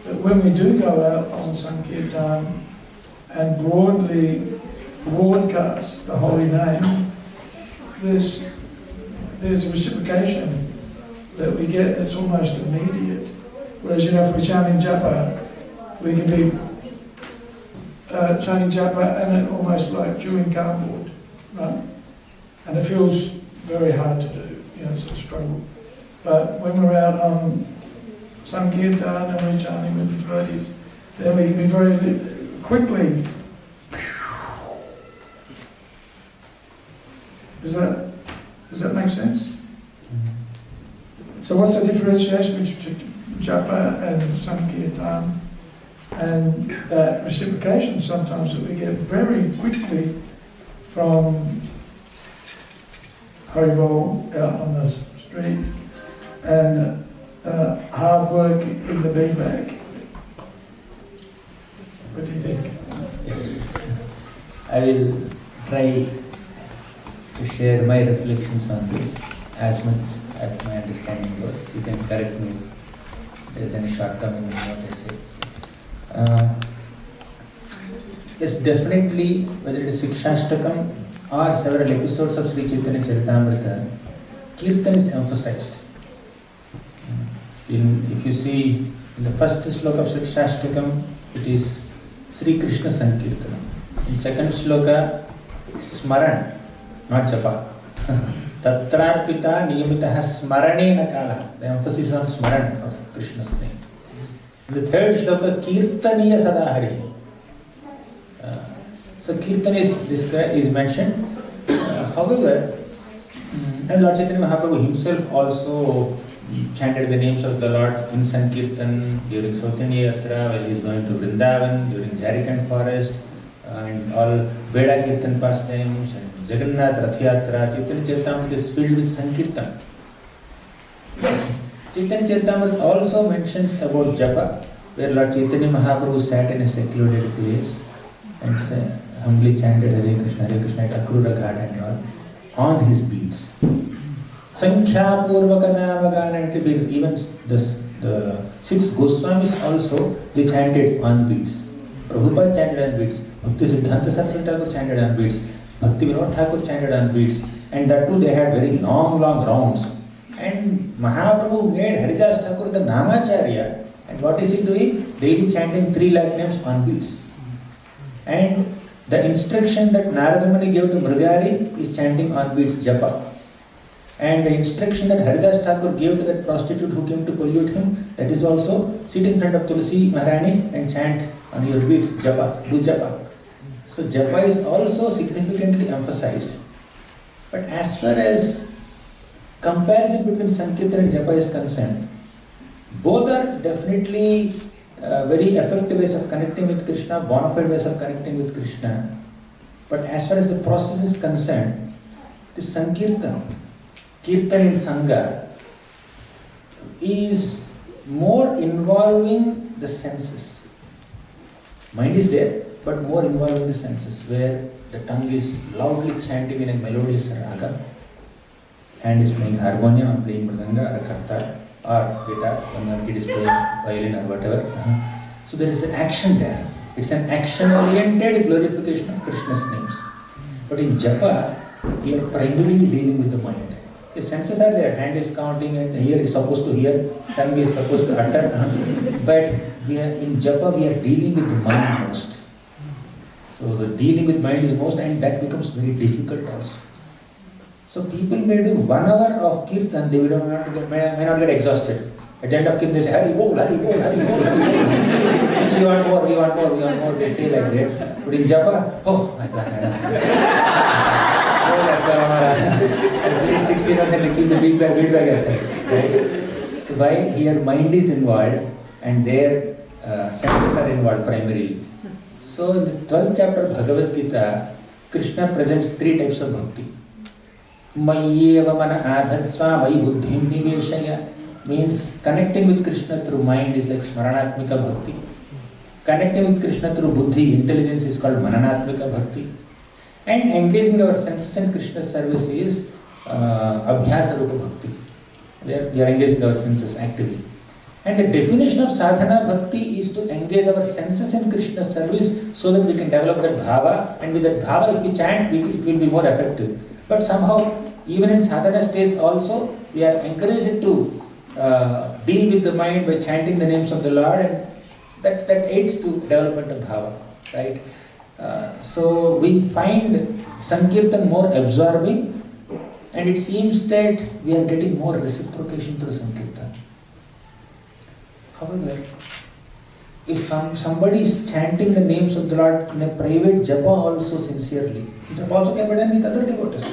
that when we do go out on Sankirtan and broadly broadcast the holy name, there's a reciprocation that we get that's almost immediate. Whereas, if we're chanting japa, we can be chanting japa and it almost like chewing cardboard, right? And it feels very hard to do, it's a struggle. But when we're out on Sankirtan and we're chanting with the devotees, then we can be very quickly. Does that make sense? So what's the differentiation between japa and Sankirtan? And that reciprocation sometimes that we get very quickly from Haribol out on the street and hard work in the bean bag. What do you think? Yes. I will try to share my reflections on this as much as my understanding goes. You can correct me if there is any shortcoming in what I say. Yes, definitely, whether it is Shikshatakam or several episodes of Sri Chaitanya Charitamrita, Kirtan is emphasized. If you see in the first sloka of Shikshatakam, it is Sri Krishna Sankirtanam. In second sloka, Smaran, not Japa. Third Tatrarpita niyamitaha smaranena kala. The emphasis on smaran of Krishna's name. The third shloka, Kirtaniya Sadahari. So Kirtan is mentioned. However, and Lord Chaitanya Mahaprabhu himself also chanted the names of the Lord in Sankirtan during Sautanya Yatra, while he is going to Vrindavan, during Jharkhand forest, and all Veda Kirtan pastimes, and Jagannath Rath Yatra. Chaitanya Charitamrita is filled with Sankirtan. Chaitanya Charitamrita also mentions about Japa, where Lord Chaitanya Mahaprabhu sat in a secluded place and humbly chanted Hare Krishna at Akrura Ghat and all on his beads. Sankhya Purvaka Navagana, even the 6 Goswamis also, they chanted on beads. Prabhupada chanted on beads. Bhakti Siddhanta Saraswati Thakur chanted on beads. Bhaktivedanta Thakur chanted on beads. And that too they had very long rounds. And Mahaprabhu made Haridas Thakur the Namacharya. And what is he doing? Daily chanting 3 lakh names on beads. And the instruction that Narada Muni gave to Mridari is chanting on beads, japa. And the instruction that Haridas Thakur gave to that prostitute who came to pollute him, that is also sit in front of Tulsi Maharani and chant on your beads, japa, do japa. So japa is also significantly emphasized. But as far as comparison between Sankirtan and japa is concerned, both are definitely very effective ways of connecting with Krishna, bona fide ways of connecting with Krishna. But as far as the process is concerned, the Sankirtan, Kirtan and Sangha, is more involving the senses. Mind is there, but more involving the senses, where the tongue is loudly chanting in a melodious raga, hand is playing harmonium and playing mridanga or karta, or guitar, when kid is playing violin or whatever. So there is an action there. It's an action-oriented glorification of Krishna's names. But in japa, we are primarily dealing with the mind. The senses are there, hand is counting and ear is supposed to hear, tongue is supposed to utter. But in japa, we are dealing with the mind most. So the dealing with mind is most, and that becomes very difficult also. So people may do 1 hour of kirtan, they may not get exhausted. At the end of kirtan, they say, Hari Bol, Hari Bol, Hari Bol, Hari Bol. So we want more, they say like that. But in japa, oh my God, I finished 16 hours and I keep the feedback aside. Right? So by here, mind is involved and their senses are involved primarily. So in the 12th chapter of Bhagavad-gītā, Krishna presents 3 types of bhakti. Mayyeva mana adhatsva mai buddhim niveshaya, means connecting with Krishna through mind is like smaranatmika bhakti. Connecting with Krishna through buddhi, intelligence, is called mananatmika bhakti. And engaging our senses in Krishna's service is abhyasa rupa bhakti, where we are engaging our senses actively. And the definition of sadhana bhakti is to engage our senses in Krishna's service so that we can develop that bhava, and with that bhava, if we chant, it will be more effective. But somehow, even in sadhana stage also, we are encouraged to deal with the mind by chanting the names of the Lord, and that aids to development of bhava, right? So we find Sankirtan more absorbing, and it seems that we are getting more reciprocation through Sankirtan. However, if somebody is chanting the names of the Lord in a private japa also sincerely, japa also can be done with other devotees.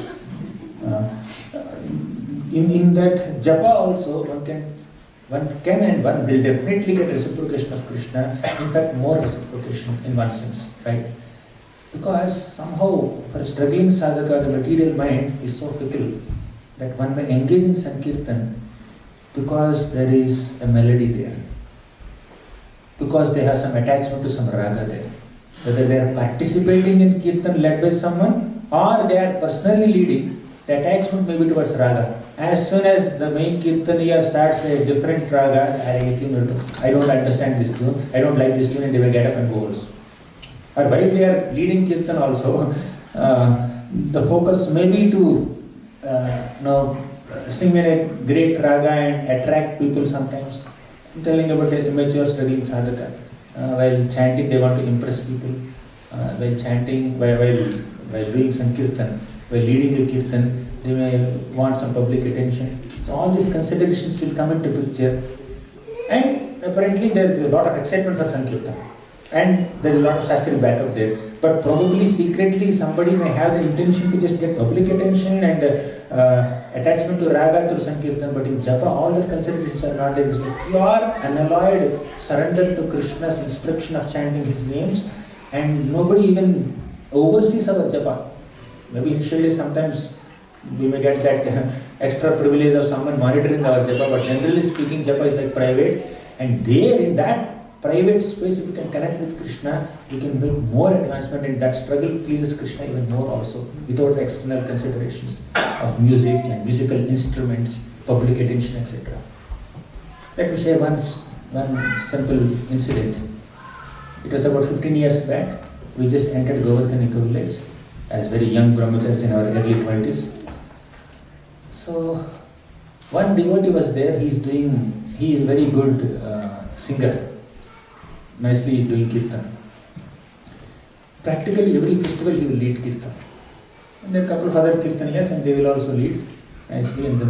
In that japa also one can and one will definitely get reciprocation of Krishna. In fact, more reciprocation in one sense, right? Because somehow for a struggling sadhaka, the material mind is so fickle that one may engage in Sankirtan because there is a melody there, because they have some attachment to some raga there. Whether they are participating in kirtan led by someone or they are personally leading, the attachment may be towards raga. As soon as the main kirtaniya starts a different raga, I don't understand this tune, I don't like this tune, and they will get up and go also. Or while they are leading kirtan also, the focus may be to sing in a great raga and attract people sometimes. I'm telling about the immature studying sadhaka. While chanting, they want to impress people. While chanting, while doing Sankirtan, while leading the kirtan, they may want some public attention. So all these considerations will come into picture. And apparently there is a lot of excitement for Sankirtan. And there is a lot of Shastric backup there. But probably secretly somebody may have the intention to just get public attention and attachment to Raga through Sankirtan. But in Japa, all the considerations are not there. It's a pure, unalloyed surrender to Krishna's instruction of chanting his names. And nobody even oversees our Japa. Maybe initially sometimes we may get that extra privilege of someone monitoring our Japa. But generally speaking, Japa is like private. And there in that private space, if you can connect with Krishna, you can make more advancement, and that struggle pleases Krishna even more also, without the external considerations of music and musical instruments, public attention, etc. Let me share one simple incident. It was about 15 years back. We just entered Govardhan Ecovillage as very young brahmacharis in our early 20s. So one devotee was there. He is very good singer. Nicely doing kirtan. Practically every festival he will lead kirtan. And there are a couple of other kirtaniyas and they will also lead nicely, and then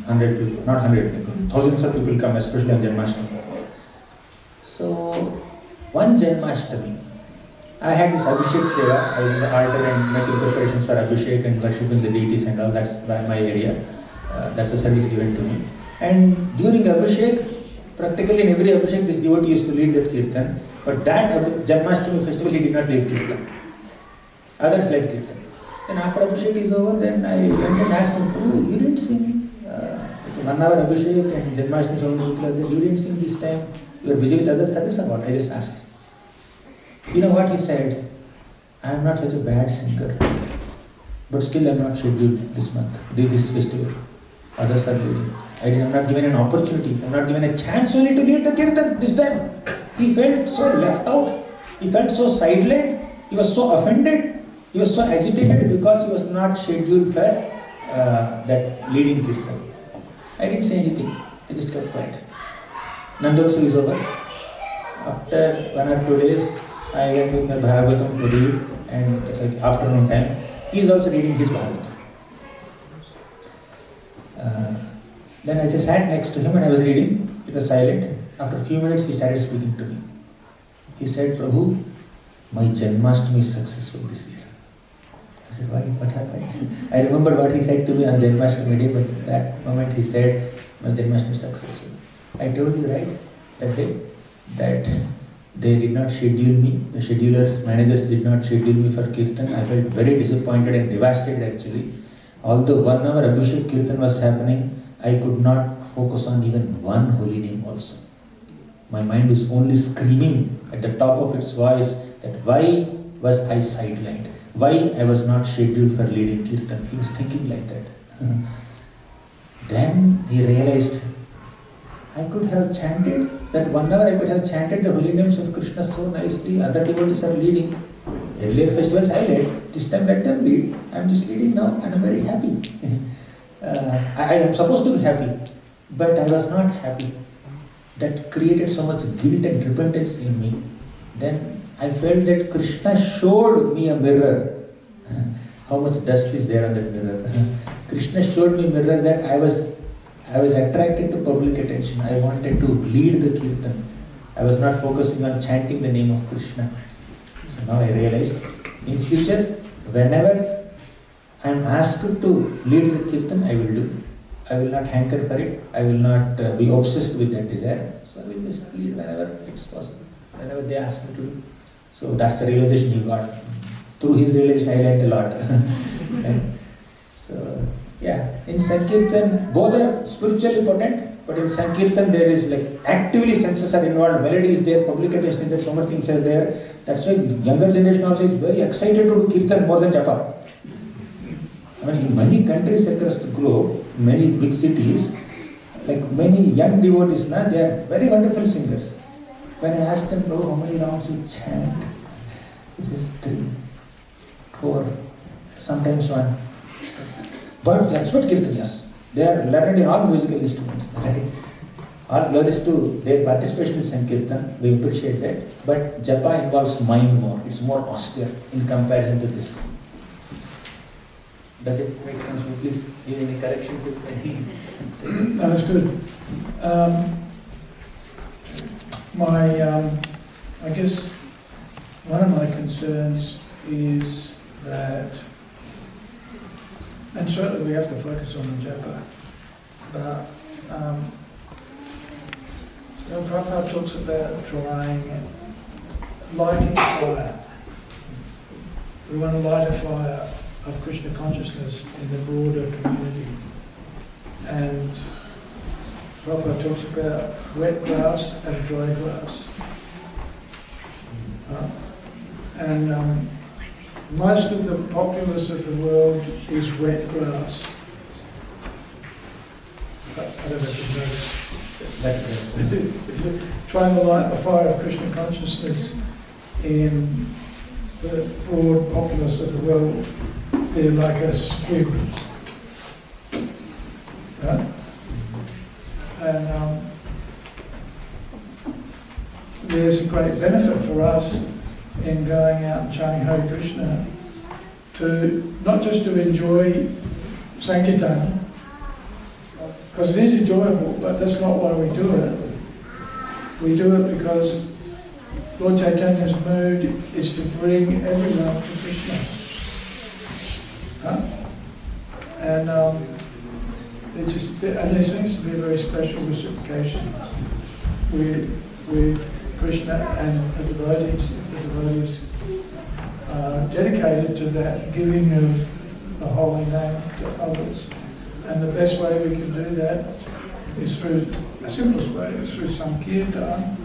100 people, not 100 people, thousands of people come, especially on Janmashtami. So one Janmashtami, I had this Abhishek Seva. I was in the altar and making preparations for Abhishek and worshipping the deities and all. That's by my area. That's the service given to me. And during Abhishek, practically in every Abhishek, this devotee used to lead the kirtan, but that Janmashtami festival he did not lead kirtan. Others led kirtan. Then after Abhishek is over, then I went and asked him, "Oh, you didn't sing? It's 1 hour Abhishek and Janmashtami is only people are there. You didn't sing this time? You are busy with other service or what?" I just asked. You know what he said? "I am not such a bad singer, but still I am not scheduled this month, this festival. Others are leading. I am not given an opportunity, I am not given a chance only to lead the kirtan this time." He felt so left out, he felt so sidelined, he was so offended, he was so agitated because he was not scheduled for that leading kirtan. I didn't say anything, I just kept quiet. Nandotsav is over. After 1 or 2 days, I went with my Bhagavatam to read, and it's like afternoon time. He is also reading his Bhagavatam. Then I just sat next to him and I was reading. It was silent. After a few minutes, he started speaking to me. He said, "Prabhu, my Janmashtami is successful this year." I said, "Why? What happened?" I remember what he said to me on Janmashtami day, but at that moment he said, "My Janmashtami is successful." I told you, right, that day, that they did not schedule me. The schedulers, managers did not schedule me for kirtan. I felt very disappointed and devastated actually. Although 1 hour Abhishek kirtan was happening, I could not focus on even one holy name also. My mind was only screaming at the top of its voice that why was I sidelined? Why I was not scheduled for leading kirtan? He was thinking like that. Then he realized, I could have chanted, that 1 hour I could have chanted the holy names of Krishna so nicely, other devotees are leading. Earlier festivals I led, this time let them lead. I am just leading now and I am very happy. I am supposed to be happy, but I was not happy. That created so much guilt and repentance in me. Then I felt that Krishna showed me a mirror. How much dust is there on that mirror? Krishna showed me a mirror that I was attracted to public attention. I wanted to lead the kirtan. I was not focusing on chanting the name of Krishna. So now I realized, in future, whenever I am asked to lead the kirtan, I will do. I will not hanker for it. I will not be obsessed with that desire. So I will just lead whenever it's possible, whenever they ask me to do. So that's the realization he got. Through his realization, I learned a lot. And so, yeah, in Sankirtan, both are spiritually potent, but in Sankirtan there is like actively senses are involved, melody is there, public attention is there, so many things are there. That's why younger generation also is very excited to do Kirtan more than Japa. I mean, in many countries across the globe, many big cities, like many young devotees, they are very wonderful singers. When I ask them, "Oh, how many rounds you chant?" It is 3, 4, sometimes 1. But the expert kirtaniyas, they are learned in all musical instruments. Right? All glories to their participation in Sankirtan, we appreciate that. But Japa involves mind more, it's more austere in comparison to this. Does it make sense? Please give any corrections if any. No, that's good. I guess one of my concerns is that, and certainly we have to focus on the japa, but Prabhupada talks about lighting a fire. We want to light a fire of Krishna consciousness in the broader community. And Prabhupada talks about wet grass and dry grass. And most of the populace of the world is wet grass. I don't know if you notice. If you're trying to light the fire of Krishna consciousness in the broad populace of the world, they're like a squib. Right? And there's a great benefit for us in going out and chanting Hare Krishna, to not just to enjoy Sankirtan, because it is enjoyable, but that's not why we do it. We do it because Lord Chaitanya's mood is to bring everyone to Krishna. Huh? And there seems to be a very special reciprocation with Krishna and the devotees. The devotees are dedicated to that giving of the holy name to others. And the best way we can do that is through, the simplest way is through Sankirtan,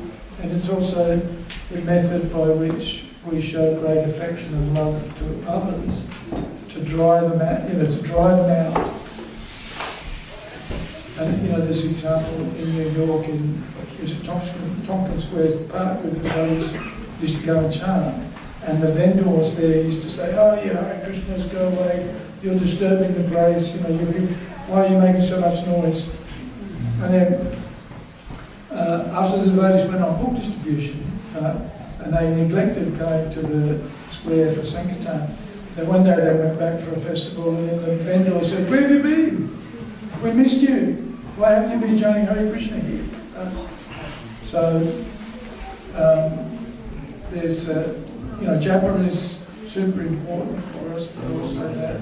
and it's also the method by which we show great affection and love to others, to dry them out, to dry them out. And there's an example in New York, in Tompkins Square Park, where the devotees used to go and chant, and the vendors there used to say, "Oh, yeah, Hare Krishnas, go away, you're disturbing the place, why are you making so much noise?" And then, after the devotees went on book distribution, and they neglected going to the square for Sankirtan, then one day they went back for a festival, and then the vendor said, "Where have you been? We missed you. Why haven't you been chanting Hare Krishna here?" There's, japa is super important for us, but also that